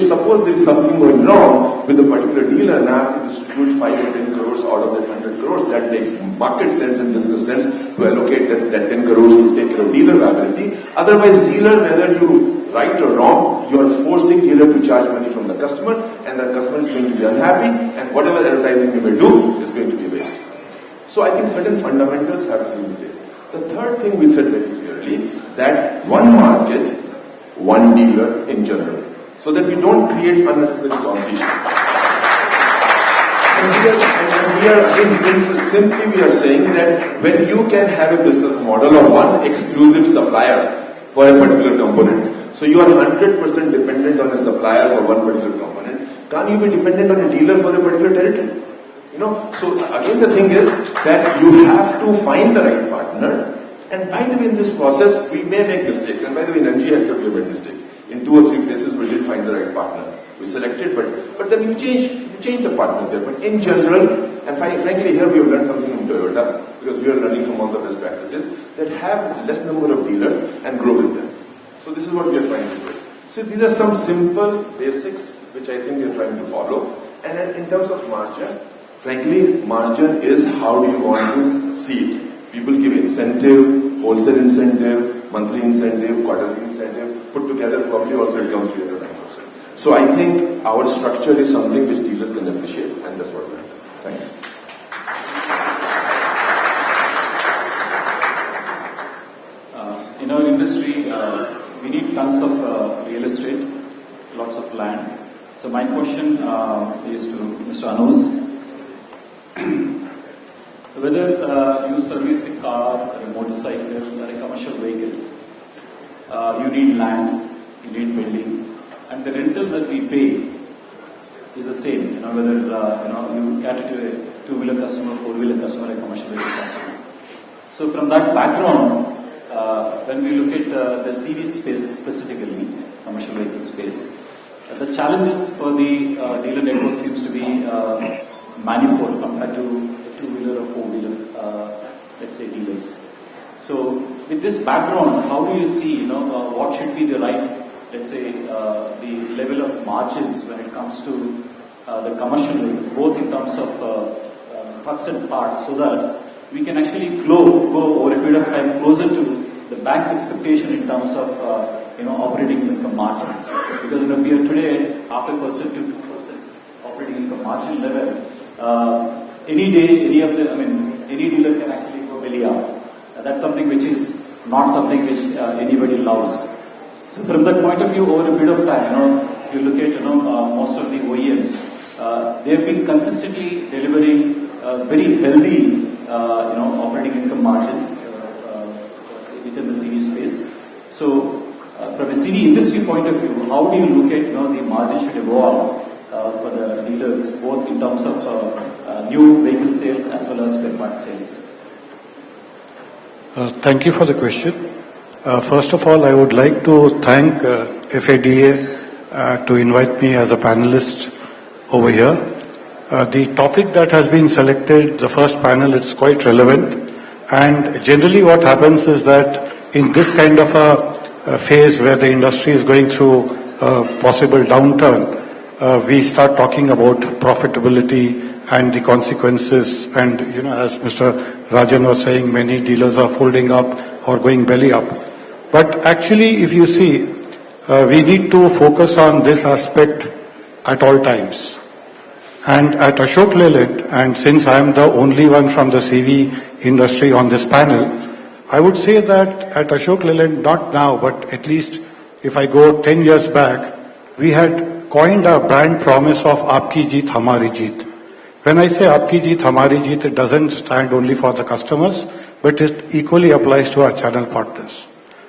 suppose there is something going wrong with a particular dealer and I have to distribute 5 or 10 crores out of that 100 crores, that makes market sense and business sense to allocate that 10 crores to take care of dealer viability. Otherwise, dealer, whether you right or wrong, you are forcing dealer to charge money from the customer, and the customer is going to be unhappy, and whatever advertising you may do is going to be a waste. So I think certain fundamentals have to be in place. The third thing we said very clearly, that one market, one dealer in general, so that we don't create unnecessary competition. And we are simply we are saying that when you can have a business model of one exclusive supplier for a particular component, so you are 100% dependent on a supplier for one particular component, can't you be dependent on a dealer for a particular territory? So again the thing is that you have to find the right partner. And by the way, in this process, we may make mistakes. And by the way, in NG Healthcare, we made mistakes. In 2 or 3 places, we did find the right partner. We selected, but then you change the partner there. But in general, and frankly, here we have learned something from Toyota, because we are learning from all the best practices, that have less number of dealers and grow with them. So this is what we are trying to do. So these are some simple basics, which I think we are trying to follow. And in terms of margin, frankly, margin is how do you want to see it. People give incentive, wholesale incentive, monthly incentive, quarterly incentive, put together probably also it comes to 8 or 9%. So I think our structure is something which dealers can appreciate, and that's what we're doing. Thanks. In our industry, we need tons of real estate, lots of land. So my question is to Mr. Anuj. Whether you service a car, or a motorcycle, or a commercial vehicle, you need land, you need building, and the rentals that we pay is the same. Whether you cater to a 2-wheeler customer, 4-wheeler customer, a commercial vehicle customer. So from that background, when we look at the CV space specifically, commercial vehicle space, the challenges for the dealer network seems to be manifold compared to 2-wheeler or 4-wheeler, let's say, dealers. So, with this background, how do you see, what should be the right, let's say, the level of margins when it comes to the commercial vehicles, both in terms of trucks and parts, so that we can actually go over a period of time closer to the bank's expectation in terms of, operating income margins. Because if we are today at 0.5% to 2% operating income margin level, any day, any dealer can actually go belly up. That's something which is not something which anybody loves. So from that point of view, over a period of time, if you look at most of the OEMs, they have been consistently delivering very healthy operating income margins within the CV space. So from a CV industry point of view, how do you look at the margin should evolve for the dealers, both in terms of new vehicle sales as well as spare part sales? Thank you for the question. First of all, I would like to thank FADA to invite me as a panelist over here. The topic that has been selected, the first panel, is quite relevant. And generally what happens is that in this kind of a phase where the industry is going through a possible downturn, we start talking about profitability and the consequences. And, as Mr. Rajan was saying, many dealers are folding up or going belly up. But actually, if you see, we need to focus on this aspect at all times. And at Ashok Leyland, and since I am the only one from the CV industry on this panel, I would say that at Ashok Leyland, not now, but at least if I go 10 years back, we had coined a brand promise of Aapki Jeet, Hamari Jeet. When I say Aapki Jeet, Hamari Jeet, it doesn't stand only for the customers, but it equally applies to our channel partners.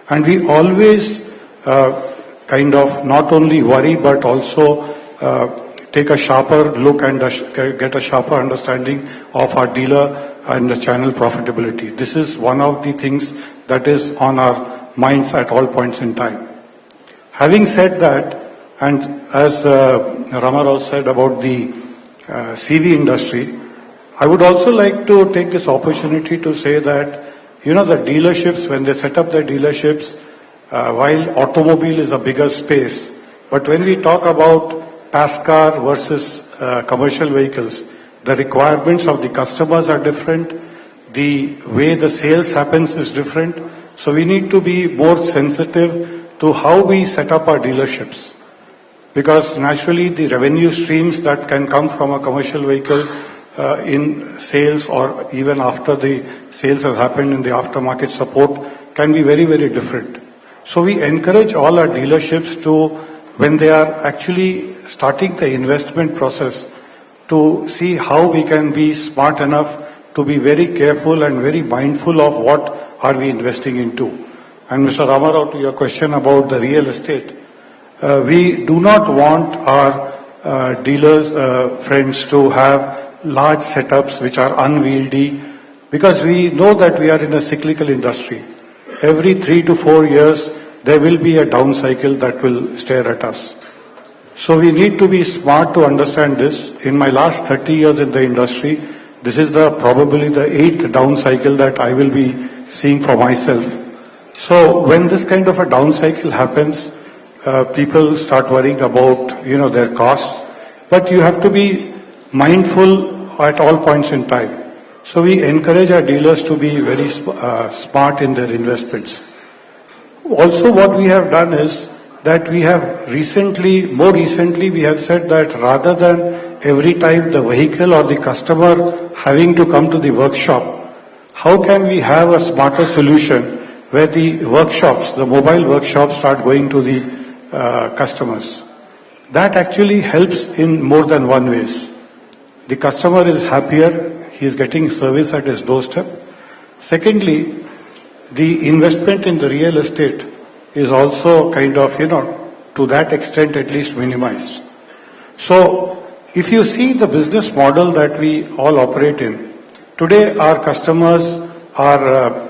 And we always kind of not only worry, but also take a sharper look and get a sharper understanding of our dealer and the channel profitability. This is one of the things that is on our minds at all points in time. Having said that, and as Ramarao said about the CV industry, I would also like to take this opportunity to say that, the dealerships, when they set up their dealerships, while automobile is a bigger space, but when we talk about passenger car versus commercial vehicles, the requirements of the customers are different. The way the sales happens is different. So we need to be more sensitive to how we set up our dealerships. Because naturally the revenue streams that can come from a commercial vehicle in sales or even after the sales has happened in the aftermarket support can be very, very different. So we encourage all our dealerships to, when they are actually starting the investment process, to see how we can be smart enough to be very careful and very mindful of what are we investing into. And Mr. Ramarao, to your question about the real estate, we do not want our dealers, friends to have large setups which are unwieldy, because we know that we are in a cyclical industry. Every 3 to 4 years, there will be a down cycle that will stare at us. So we need to be smart to understand this. In my last 30 years in the industry, this is probably the 8th down cycle that I will be seeing for myself. So when this kind of a down cycle happens, people start worrying about, their costs. But you have to be mindful at all points in time. So we encourage our dealers to be very smart in their investments. Also, what we have done is that we have more recently, we have said that rather than every time the vehicle or the customer having to come to the workshop, how can we have a smarter solution where the workshops, the mobile workshops, start going to the customers? That actually helps in more than one ways. The customer is happier, he is getting service at his doorstep. Secondly, the investment in the real estate is also kind of, to that extent at least minimized. So, if you see the business model that we all operate in, today our customers are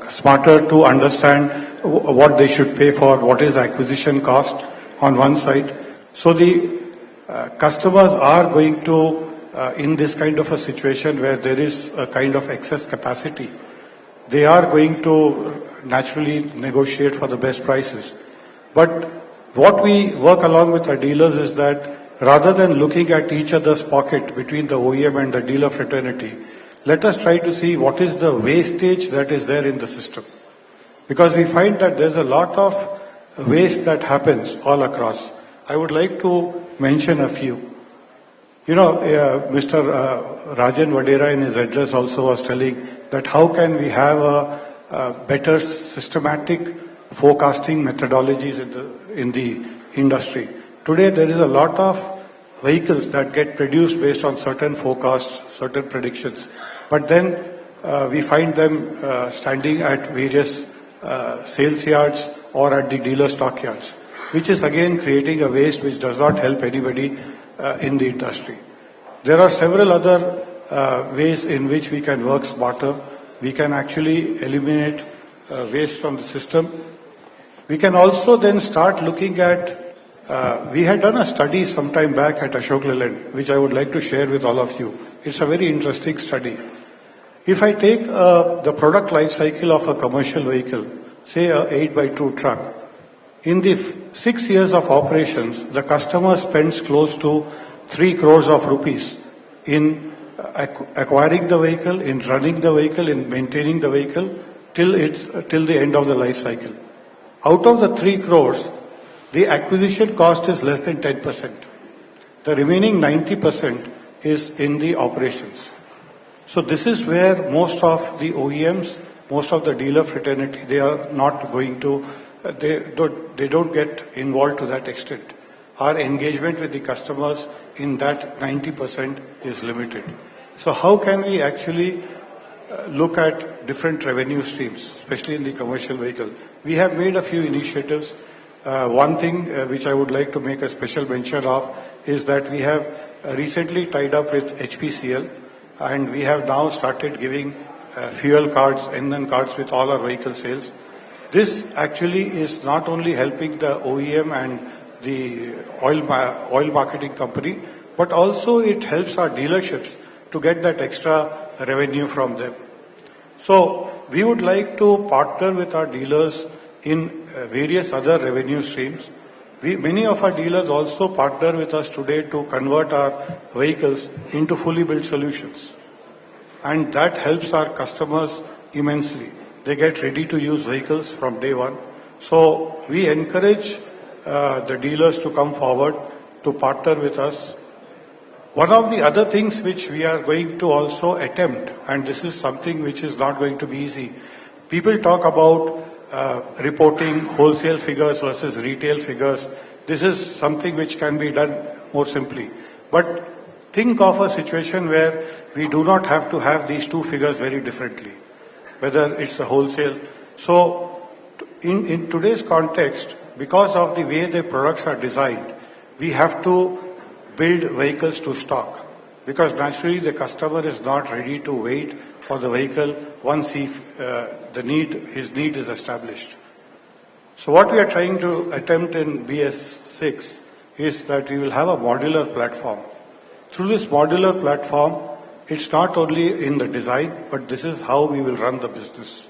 smarter to understand what they should pay for, what is acquisition cost on one side. So the customers are going to, in this kind of a situation where there is a kind of excess capacity, they are going to naturally negotiate for the best prices. But what we work along with our dealers is that rather than looking at each other's pocket between the OEM and the dealer fraternity, let us try to see what is the wastage that is there in the system. Because we find that there's a lot of waste that happens all across. I would like to mention a few. Mr. Rajan Vadera in his address also was telling that how can we have a better systematic forecasting methodologies in the industry. Today there is a lot of vehicles that get produced based on certain forecasts, certain predictions. But then we find them standing at various sales yards or at the dealer stock yards, which is again creating a waste which does not help anybody in the industry. There are several other ways in which we can work smarter. We can actually eliminate waste from the system. We can also then start looking at, we had done a study some time back at Ashok Leyland, which I would like to share with all of you. It's a very interesting study. If I take the product life cycle of a commercial vehicle, say a 8x2 truck, in the 6 years of operations, the customer spends close to 3 crores of rupees in acquiring the vehicle, in running the vehicle, in maintaining the vehicle till the end of the life cycle. Out of the 3 crores, the acquisition cost is less than 10%. The remaining 90% is in the operations. So this is where most of the OEMs, most of the dealer fraternity, they are not going to, they don't get involved to that extent. Our engagement with the customers in that 90% is limited. So how can we actually look at different revenue streams, especially in the commercial vehicle? We have made a few initiatives. One thing which I would like to make a special mention of is that we have recently tied up with HPCL, and we have now started giving fuel cards, NN cards with all our vehicle sales. This actually is not only helping the OEM and the oil marketing company, but also it helps our dealerships to get that extra revenue from them. So we would like to partner with our dealers in various other revenue streams. Many of our dealers also partner with us today to convert our vehicles into fully built solutions. And that helps our customers immensely. They get ready to use vehicles from day one. So we encourage the dealers to come forward to partner with us. One of the other things which we are going to also attempt, and this is something which is not going to be easy, people talk about reporting wholesale figures versus retail figures. This is something which can be done more simply. But think of a situation where we do not have to have these two figures very differently, whether it's a wholesale. So in today's context, because of the way the products are designed, we have to build vehicles to stock, because naturally the customer is not ready to wait for the vehicle once his need is established. So what we are trying to attempt in BS6 is that we will have a modular platform. Through this modular platform, it's not only in the design, but this is how we will run the business.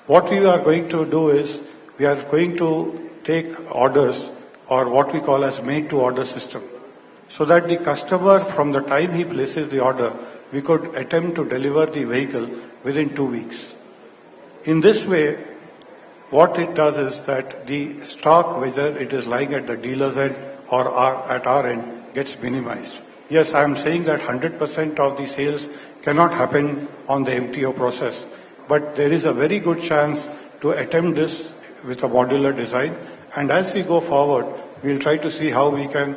What we are going to do is, we are going to take orders, or what we call as made-to-order system, so that the customer, from the time he places the order, we could attempt to deliver the vehicle within 2 weeks. In this way, what it does is that the stock, whether it is lying at the dealer's end or at our end, gets minimized. Yes, I am saying that 100% of the sales cannot happen on the MTO process, but there is a very good chance to attempt this with a modular design. And as we go forward, we'll try to see how we can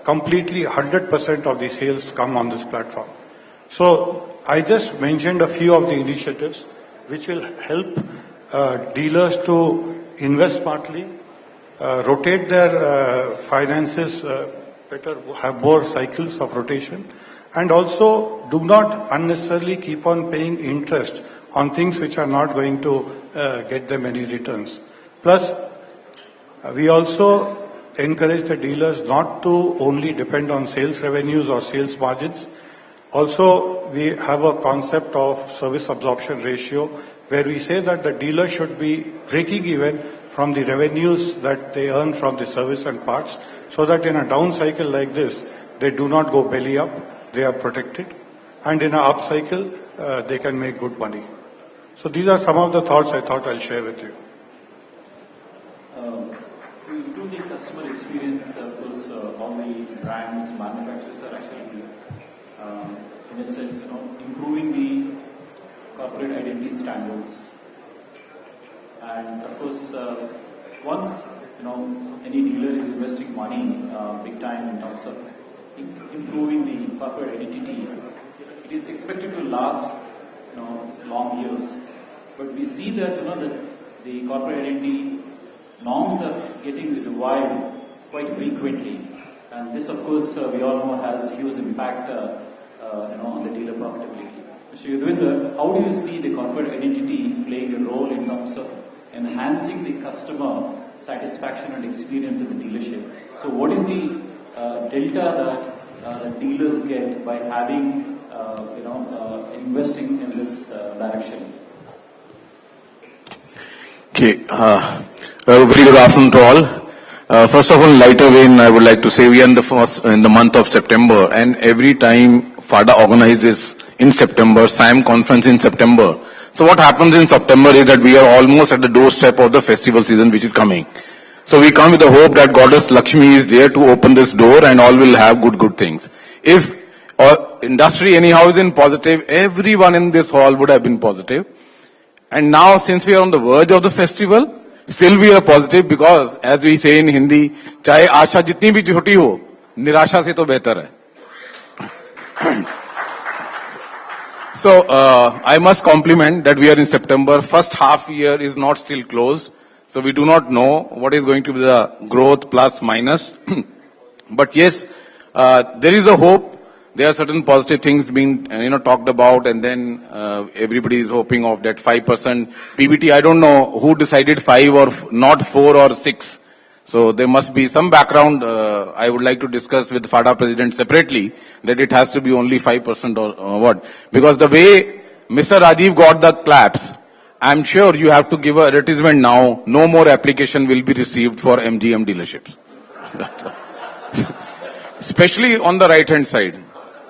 completely 100% of the sales come on this platform. So I just mentioned a few of the initiatives which will help dealers to invest smartly, rotate their finances better, have more cycles of rotation, and also do not unnecessarily keep on paying interest on things which are not going to get them any returns. Plus, we also encourage the dealers not to only depend on sales revenues or sales margins. Also, we have a concept of service absorption ratio, where we say that the dealer should be breaking even from the revenues that they earn from the service and parts, so that in a down cycle like this, they do not go belly up, they are protected, and in an up cycle, they can make good money. So these are some of the thoughts I thought I'll share with you. To the customer experience, of course, all the brands, manufacturers are actually, in a sense, improving the corporate identity standards. And of course, once any dealer is investing money big time in terms of improving the corporate identity, it is expected to last long years. But we see that that the corporate identity norms are getting revived quite frequently, and this, of course, we all know has huge impact on the dealer profitability. Mr. Yudhvendra, how do you see the corporate identity playing a role in terms of enhancing the customer satisfaction and experience in the dealership? So what is the delta that the dealers get by having, investing in this direction? Okay. Very good afternoon to all. First of all, lighter vein, I would like to say we are in the month of September, and every time FADA organizes in September, SAM conference in September. So what happens in September is that we are almost at the doorstep of the festival season which is coming. So we come with the hope that Goddess Lakshmi is there to open this door and all will have good things. If industry anyhow is in positive, everyone in this hall would have been positive. And now since we are on the verge of the festival, still we are positive because as we say in Hindi, चाहे आशा जितनी भी छोटी हो, निराशा से तो बेहतर है. So I must compliment that we are in September. First half year is not still closed. So we do not know what is going to be the growth plus minus. But yes, there is a hope. There are certain positive things being talked about, and then everybody is hoping of that 5% PBT. I don't know who decided 5 or not 4 or 6. So there must be some background. I would like to discuss with FADA president separately that it has to be only 5% or what. Because the way Mr. Rajiv got the claps, I'm sure you have to give an advertisement now. No more application will be received for MGM dealerships. Especially on the right hand side.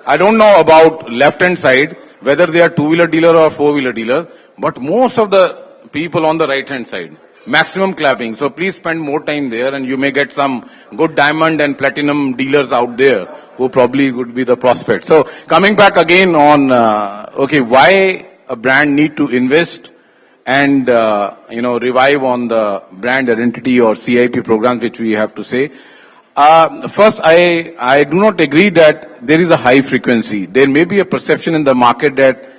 I don't know about left hand side, whether they are two-wheeler dealer or four-wheeler dealer, but most of the people on the right hand side, maximum clapping. So please spend more time there and you may get some good diamond and platinum dealers out there who probably would be the prospect. So coming back again on, why a brand need to invest and, revive on the brand identity or CIP programs, which we have to say. First, I do not agree that there is a high frequency. There may be a perception in the market that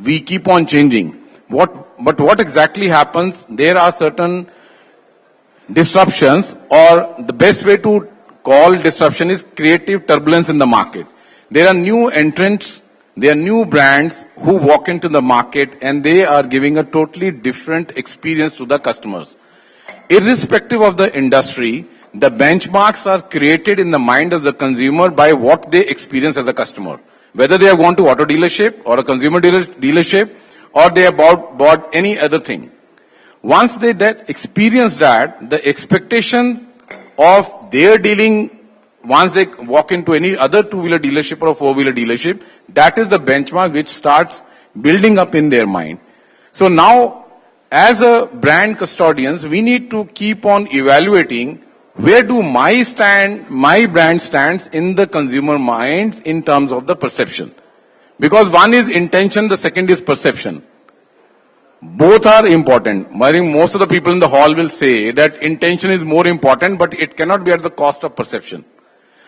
we keep on changing. But what exactly happens? There are certain disruptions, or the best way to call disruption is creative turbulence in the market. There are new entrants, there are new brands who walk into the market and they are giving a totally different experience to the customers. Irrespective of the industry, the benchmarks are created in the mind of the consumer by what they experience as a customer. Whether they have gone to auto dealership or a consumer dealership, or they have bought any other thing. Once they experience that, the expectation of their dealing, once they walk into any other two-wheeler dealership or a four-wheeler dealership, that is the benchmark which starts building up in their mind. So now, as a brand custodians, we need to keep on evaluating where do my brand stands in the consumer minds in terms of the perception. Because one is intention, the second is perception. Both are important. I think most of the people in the hall will say that intention is more important, but it cannot be at the cost of perception.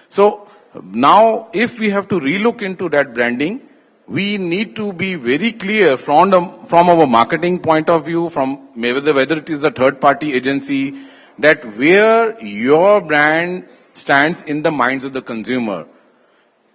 So now, if we have to relook into that branding, we need to be very clear from our marketing point of view, from whether it is a third-party agency, that where your brand stands in the minds of the consumer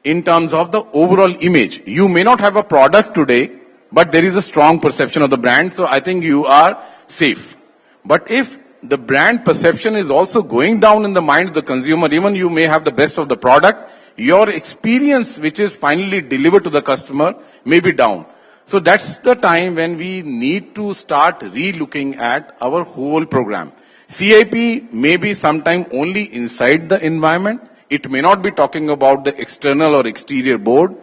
in terms of the overall image. You may not have a product today, but there is a strong perception of the brand, so I think you are safe. But if the brand perception is also going down in the mind of the consumer, even you may have the best of the product, your experience which is finally delivered to the customer may be down. So that's the time when we need to start re-looking at our whole program. CIP may be sometime only inside the environment. It may not be talking about the external or exterior board.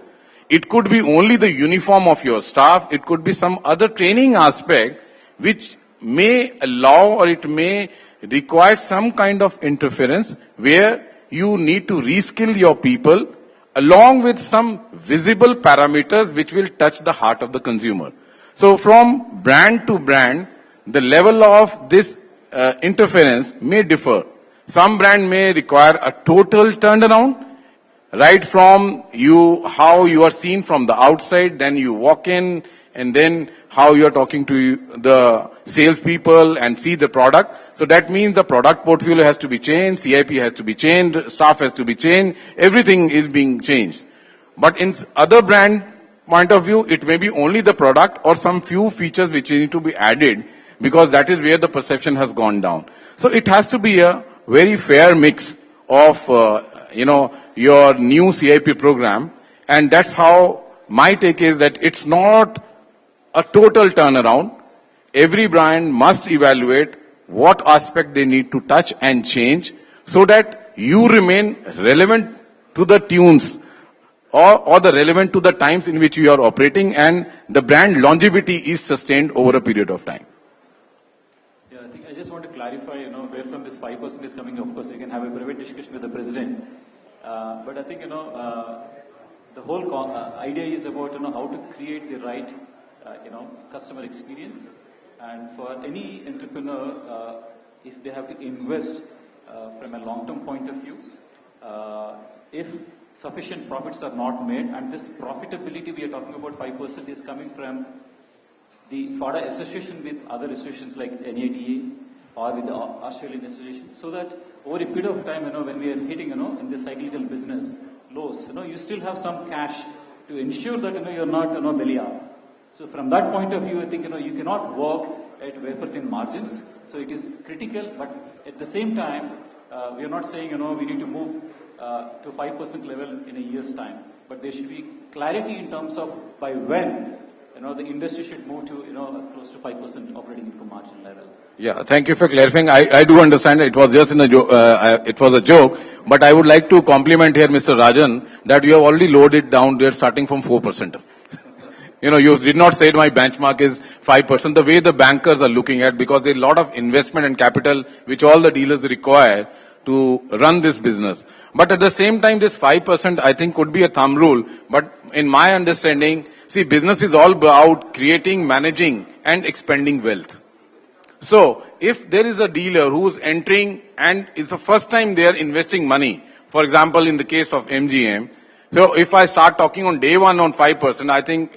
It could be only the uniform of your staff. It could be some other training aspect which may allow, or it may require some kind of interference where you need to reskill your people along with some visible parameters which will touch the heart of the consumer. So from brand to brand, the level of this interference may differ. Some brand may require a total turnaround, right from how you are seen from the outside, then you walk in, and then how you are talking to the salespeople and see the product. So that means the product portfolio has to be changed, CIP has to be changed, staff has to be changed, everything is being changed. But in other brand point of view, it may be only the product or some few features which need to be added, because that is where the perception has gone down. So it has to be a very fair mix of, your new CIP program, and that's how my take is that it's not a total turnaround. Every brand must evaluate what aspect they need to touch and change so that you remain relevant to the tunes or the relevant to the times in which you are operating, and the brand longevity is sustained over a period of time. Yeah, I think I just want to clarify, where from this 5% is coming. Of course, you can have a private discussion with the president. But I think, the whole idea is about, how to create the right, customer experience. And for any entrepreneur, if they have to invest from a long-term point of view, if sufficient profits are not made, and this profitability we are talking about 5% is coming from the FADA association with other associations like NADA or with the Australian association, so that over a period of time, when we are hitting, in the cyclical business lows, you still have some cash to ensure that, you're not, belly up. So from that point of view, I think, you cannot work at wafer thin margins. So it is critical, but at the same time, we are not saying, we need to move to 5% level in a year's time. But there should be clarity in terms of by when, the industry should move to, close to 5% operating income margin level. Yeah, thank you for clarifying. I do understand it was just it was a joke, but I would like to compliment here Mr. Rajan that you have already loaded down there starting from 4%. You did not say my benchmark is 5%. The way the bankers are looking at, because there's a lot of investment and capital which all the dealers require to run this business. But at the same time, this 5% I think could be a thumb rule. But in my understanding, see, business is all about creating, managing and expanding wealth. So if there is a dealer who's entering and it's the first time they are investing money. For example, in the case of MGM, so if I start talking on day one on 5%, I think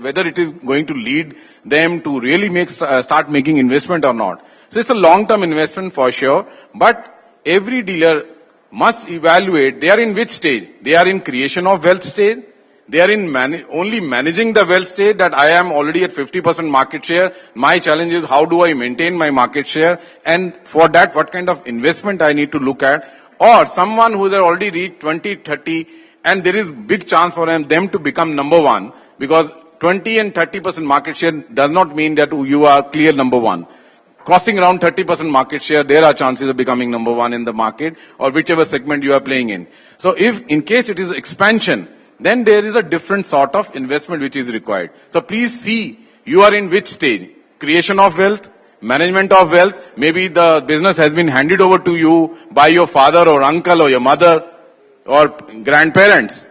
whether it is going to lead them to really start making investment or not. So it's a long-term investment for sure, but every dealer must evaluate they are in which stage. They are in creation of wealth stage. They are in only managing the wealth stage, that I am already at 50% market share. My challenge is how do I maintain my market share, and for that what kind of investment I need to look at. Or someone who has already reached 20, 30, and there is big chance for them to become number one, because 20 and 30% market share does not mean that you are clear number one. Crossing around 30% market share, there are chances of becoming number one in the market or whichever segment you are playing in. So if in case it is expansion, then there is a different sort of investment which is required. So please see you are in which stage. Creation of wealth, management of wealth, maybe the business has been handed over to you by your father or uncle or your mother or grandparents.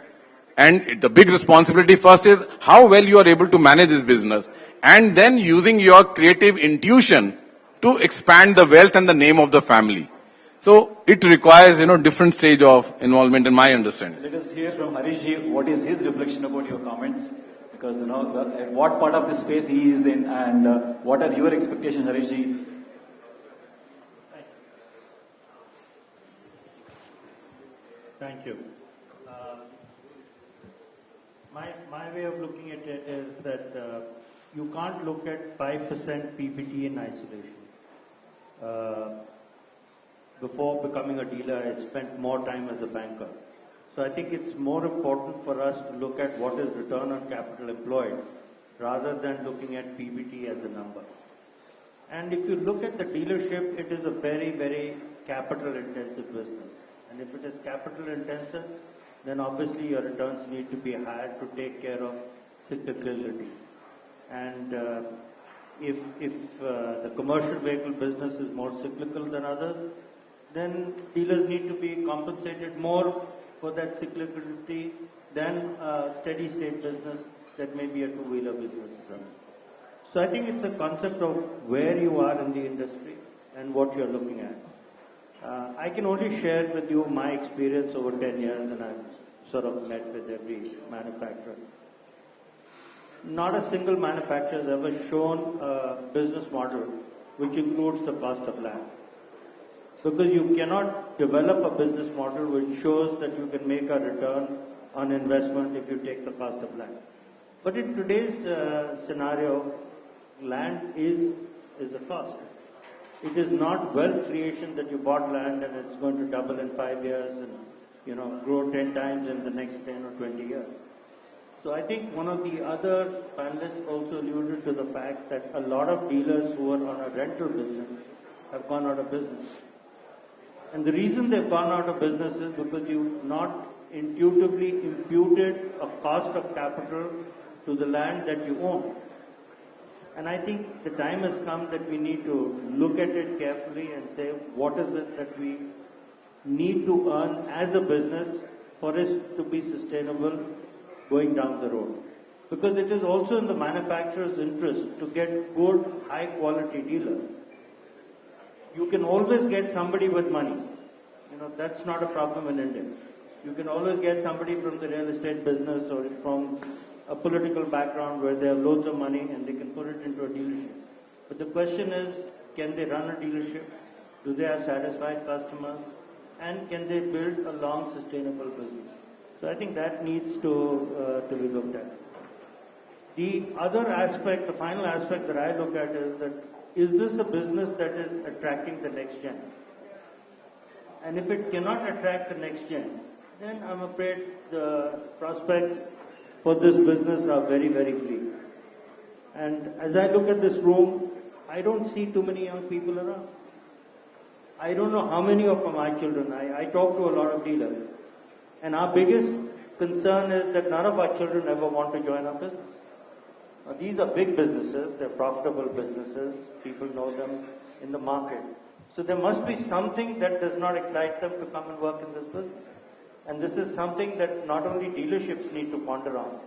And the big responsibility first is how well you are able to manage this business. And then using your creative intuition to expand the wealth and the name of the family. So it requires, different stage of involvement in my understanding. Let us hear from Harish ji, what is his reflection about your comments? Because, at what part of the space he is in, and what are your expectations, Harish ji? Thank you. My way of looking at it is that you can't look at 5% PBT in isolation. Before becoming a dealer, I spent more time as a banker. So I think it's more important for us to look at what is return on capital employed rather than looking at PBT as a number. And if you look at the dealership, it is a very, very capital intensive business. And if it is capital intensive, then obviously your returns need to be higher to take care of cyclicality. And if the commercial vehicle business is more cyclical than others, then dealers need to be compensated more for that cyclicality than a steady state business that may be a two-wheeler business. So I think it's a concept of where you are in the industry and what you're looking at. I can only share with you my experience over 10 years, and I've sort of met with every manufacturer. Not a single manufacturer has ever shown a business model which includes the cost of land. Because you cannot develop a business model which shows that you can make a return on investment if you take the cost of land. But in today's scenario, land is a cost. It is not wealth creation that you bought land and it's going to double in 5 years and grow 10 times in the next 10 or 20 years. So I think one of the other panelists also alluded to the fact that a lot of dealers who are on a rental business have gone out of business. And the reason they've gone out of business is because you've not intuitively imputed a cost of capital to the land that you own. And I think the time has come that we need to look at it carefully and say, what is it that we need to earn as a business for it to be sustainable going down the road? Because it is also in the manufacturer's interest to get good, high quality dealers. You can always get somebody with money. That's not a problem in India. You can always get somebody from the real estate business or from a political background where they have loads of money and they can put it into a dealership. But the question is, can they run a dealership? Do they have satisfied customers? And can they build a long sustainable business? So I think that needs to be looked at. The other aspect, the final aspect that I look at is that, is this a business that is attracting the next gen? And if it cannot attract the next gen, then I'm afraid the prospects for this business are very, very bleak. And as I look at this room, I don't see too many young people around. I don't know how many of them are my children. I talk to a lot of dealers. And our biggest concern is that none of our children ever want to join our business. Now, these are big businesses. They're profitable businesses. People know them in the market. So there must be something that does not excite them to come and work in this business. And this is something that not only dealerships need to ponder on,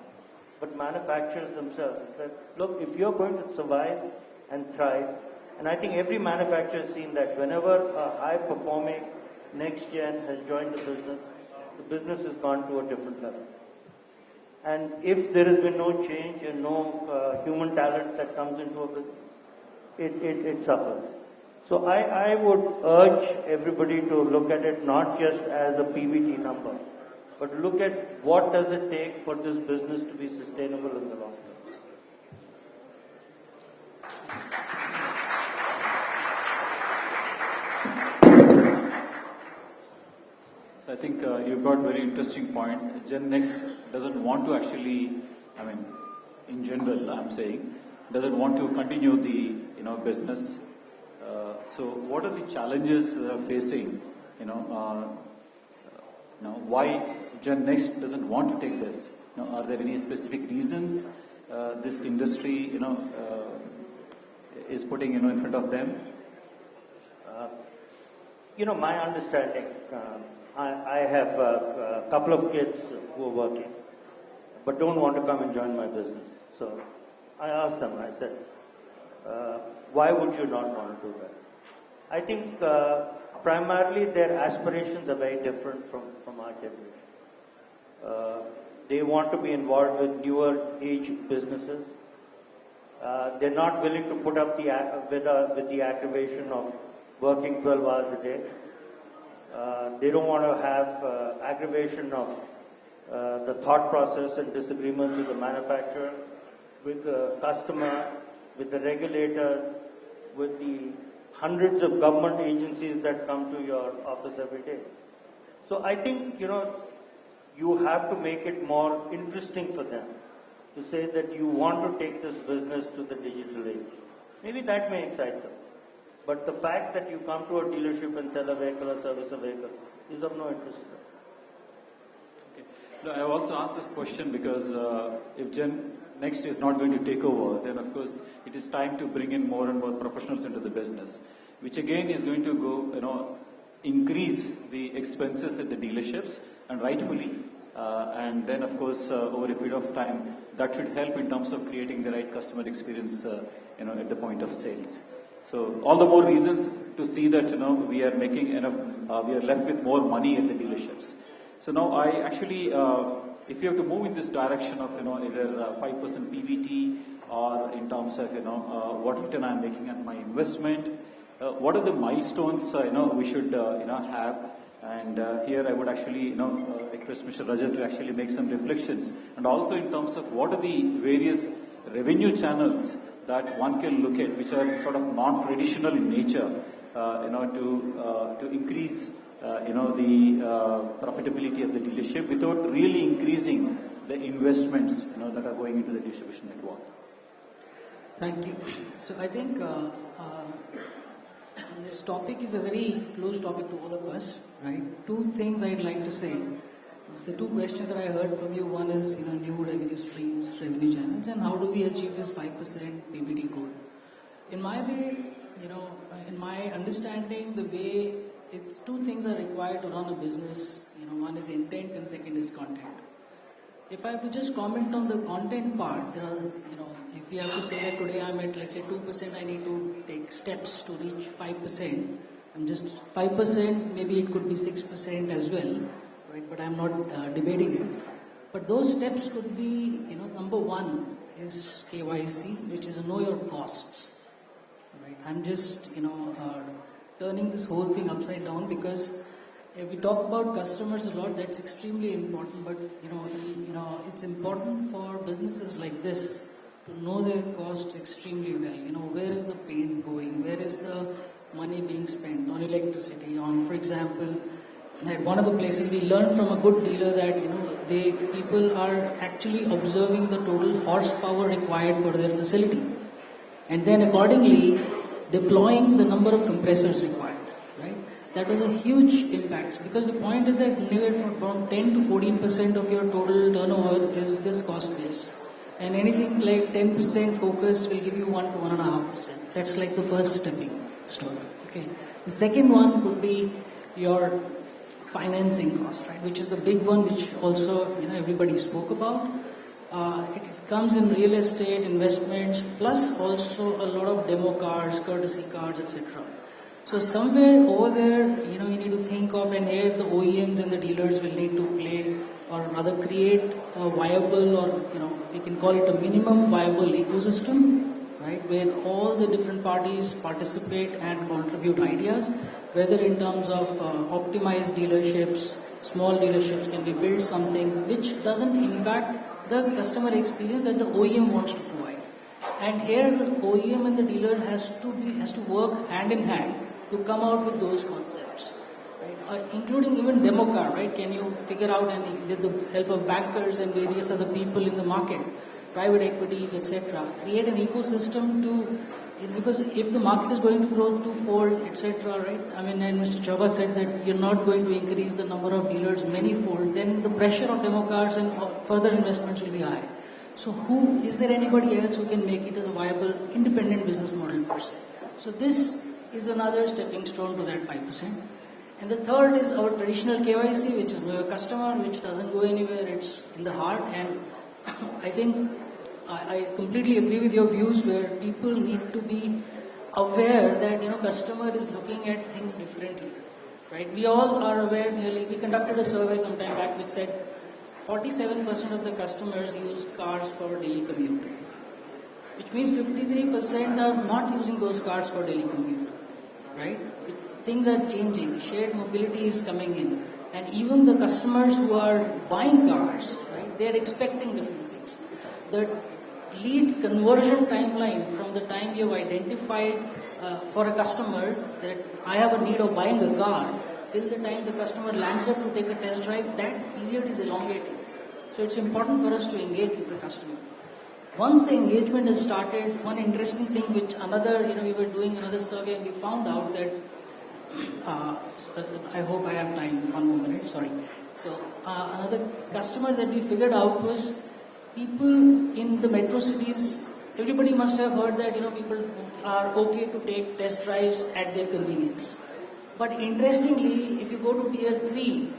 but manufacturers themselves. That, look, if you're going to survive and thrive, And I think every manufacturer has seen that whenever a high-performing next gen has joined the business has gone to a different level. And if there has been no change and no human talent that comes into a business, it suffers. So I would urge everybody to look at it not just as a PBT number, but look at what does it take for this business to be sustainable in the long term. I think you've got a very interesting point. Gen Next doesn't want to actually, in general, I'm saying, doesn't want to continue the business. So what are the challenges facing? Why Gen Next doesn't want to take this? Are there any specific reasons this industry, is putting in front of them? My understanding. I have a couple of kids who are working, but don't want to come and join my business. So I asked them, I said, why would you not want to do that? I think primarily their aspirations are very different from our generation. They want to be involved with newer age businesses. They're not willing to put up with the aggravation of working 12 hours a day. They don't want to have aggravation of the thought process and disagreements with the manufacturer, with the customer, with the regulators, with the hundreds of government agencies that come to your office every day. So I think, you have to make it more interesting for them to say that you want to take this business to the digital age. Maybe that may excite them. But the fact that you come to a dealership and sell a vehicle or service a vehicle is of no interest to them. Okay. No, I also asked this question because if Gen Next is not going to take over, then of course it is time to bring in more and more professionals into the business, which again is going to go, increase the expenses at the dealerships, and rightfully. And then of course over a period of time, that should help in terms of creating the right customer experience, at the point of sales. So all the more reasons to see that we are making enough, we are left with more money at the dealerships. So now I actually, if you have to move in this direction of either 5% PBT or in terms of what return I am making on my investment, what are the milestones we should have? And here I would actually request Mr. Rajat to actually make some reflections, and also in terms of what are the various revenue channels that one can look at, which are sort of non-traditional in nature, to increase, the profitability of the dealership without really increasing the investments, that are going into the distribution network. Thank you. So I think this topic is a very close topic to all of us, right? Two things I'd like to say. The two questions that I heard from you, one is new revenue streams, revenue channels, and how do we achieve this 5% PBT goal? In my way, in my understanding, the way it's two things are required to run a business. One is intent and second is content. If I have to just comment on the content part, there are, if we have to say that today I'm at, let's say 2%, I need to take steps to reach 5%. I'm just 5%, maybe it could be 6% as well. Right, but I'm not debating it. But those steps could be, number one is KYC, which is know your costs. Right? I'm just, turning this whole thing upside down because if we talk about customers a lot, that's extremely important. But it's important for businesses like this to know their costs extremely well. Where is the paint going? Where is the money being spent on electricity? On, for example. At one of the places we learned from a good dealer that people are actually observing the total horsepower required for their facility, and then accordingly deploying the number of compressors required. Right? That was a huge impact because the point is that anywhere from 10 to 14% of your total turnover is this cost base, and anything like 10% focus will give you 1 to 1.5%. That's like the first stepping stone. Okay. The second one could be your financing cost, right, which is the big one, which also everybody spoke about. It comes in real estate, investments, plus also a lot of demo cars, courtesy cars, etc. So somewhere over there, you need to think of, and here the OEMs and the dealers will need to play, or rather create a viable, or we can call it a minimum viable ecosystem, right, where all the different parties participate and contribute ideas, whether in terms of optimized dealerships, small dealerships can be built something which doesn't impact the customer experience that the OEM wants to provide. And here the OEM and the dealer has to work hand in hand to come out with those concepts, right? Including even demo car, right? Can you figure out, and with the help of bankers and various other people in the market, private equities, etc., create an ecosystem to, because if the market is going to grow twofold, etc., right? I mean, and Mr. Chauba said that you're not going to increase the number of dealers manyfold, then the pressure of demo cars and further investments will be high. So is there anybody else who can make it as a viable independent business model per se? So this is another stepping stone to that 5%. And the third is our traditional KYC, which is know your customer, which doesn't go anywhere, it's in the heart. And I think I completely agree with your views, where people need to be aware that customer is looking at things differently, right? We all are aware. We conducted a survey some time back which said 47% of the customers use cars for daily commute, which means 53% are not using those cars for daily commute, right? Things are changing. Shared mobility is coming in, and even the customers who are buying cars, right, they are expecting different things. The lead conversion timeline from the time you have identified for a customer that I have a need of buying a car till the time the customer lands up to take a test drive, that period is elongating. So it's important for us to engage with the customer. Once the engagement has started, one interesting thing which we were doing another survey and we found out that, I hope I have time, 1 more minute, sorry. So another customer that we figured out was people in the metro cities. Everybody must have heard that people are okay to take test drives at their convenience. But interestingly, if you go to tier 3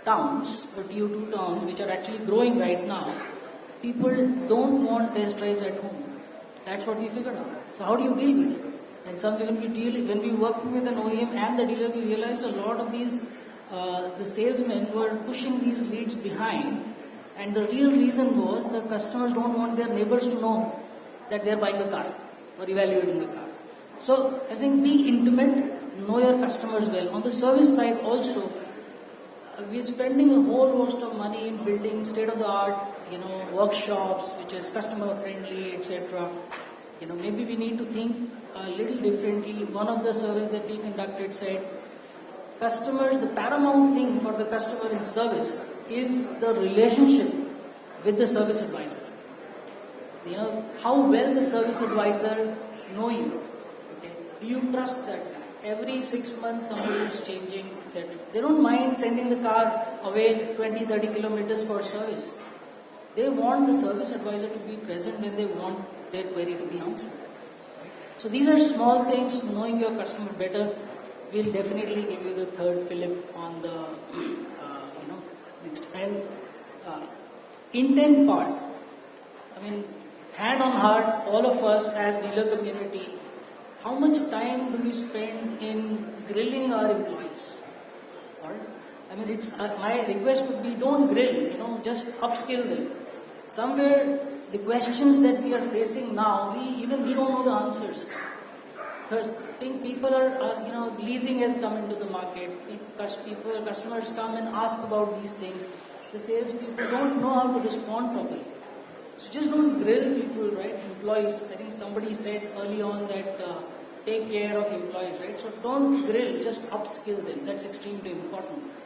towns or tier 2 towns, which are actually growing right now, people don't want test drives at home. That's what we figured out. So how do you deal with it? And when we worked with an OEM and the dealer, we realized a lot of these, the salesmen were pushing these leads behind. And the real reason was the customers don't want their neighbors to know that they are buying a car or evaluating a car. So I think be intimate, know your customers well. On the service side also, we're spending a whole host of money in building state-of-the-art, workshops, which is customer-friendly, etc. Maybe we need to think a little differently. One of the surveys that we conducted said, the paramount thing for the customer in service is the relationship with the service advisor. How well the service advisor know you. Okay? Do you trust that? Every 6 months somebody is changing, etc. They don't mind sending the car away 20-30 kilometers for service. They want the service advisor to be present when they want their query to be answered. So these are small things. Knowing your customer better will definitely give you the third fillip on the next. And intent part. I mean, hand on heart, all of us as dealer community, how much time do we spend in grilling our employees? Right? I mean, it's my request would be, don't grill, just upskill them. Somewhere, the questions that we are facing now, we don't know the answers. First thing, people are, leasing has come into the market. Customers come and ask about these things. The sales people don't know how to respond properly. So just don't grill people, right? Employees. I think somebody said early on that take care of employees, right? So don't grill, just upskill them. That's extremely important.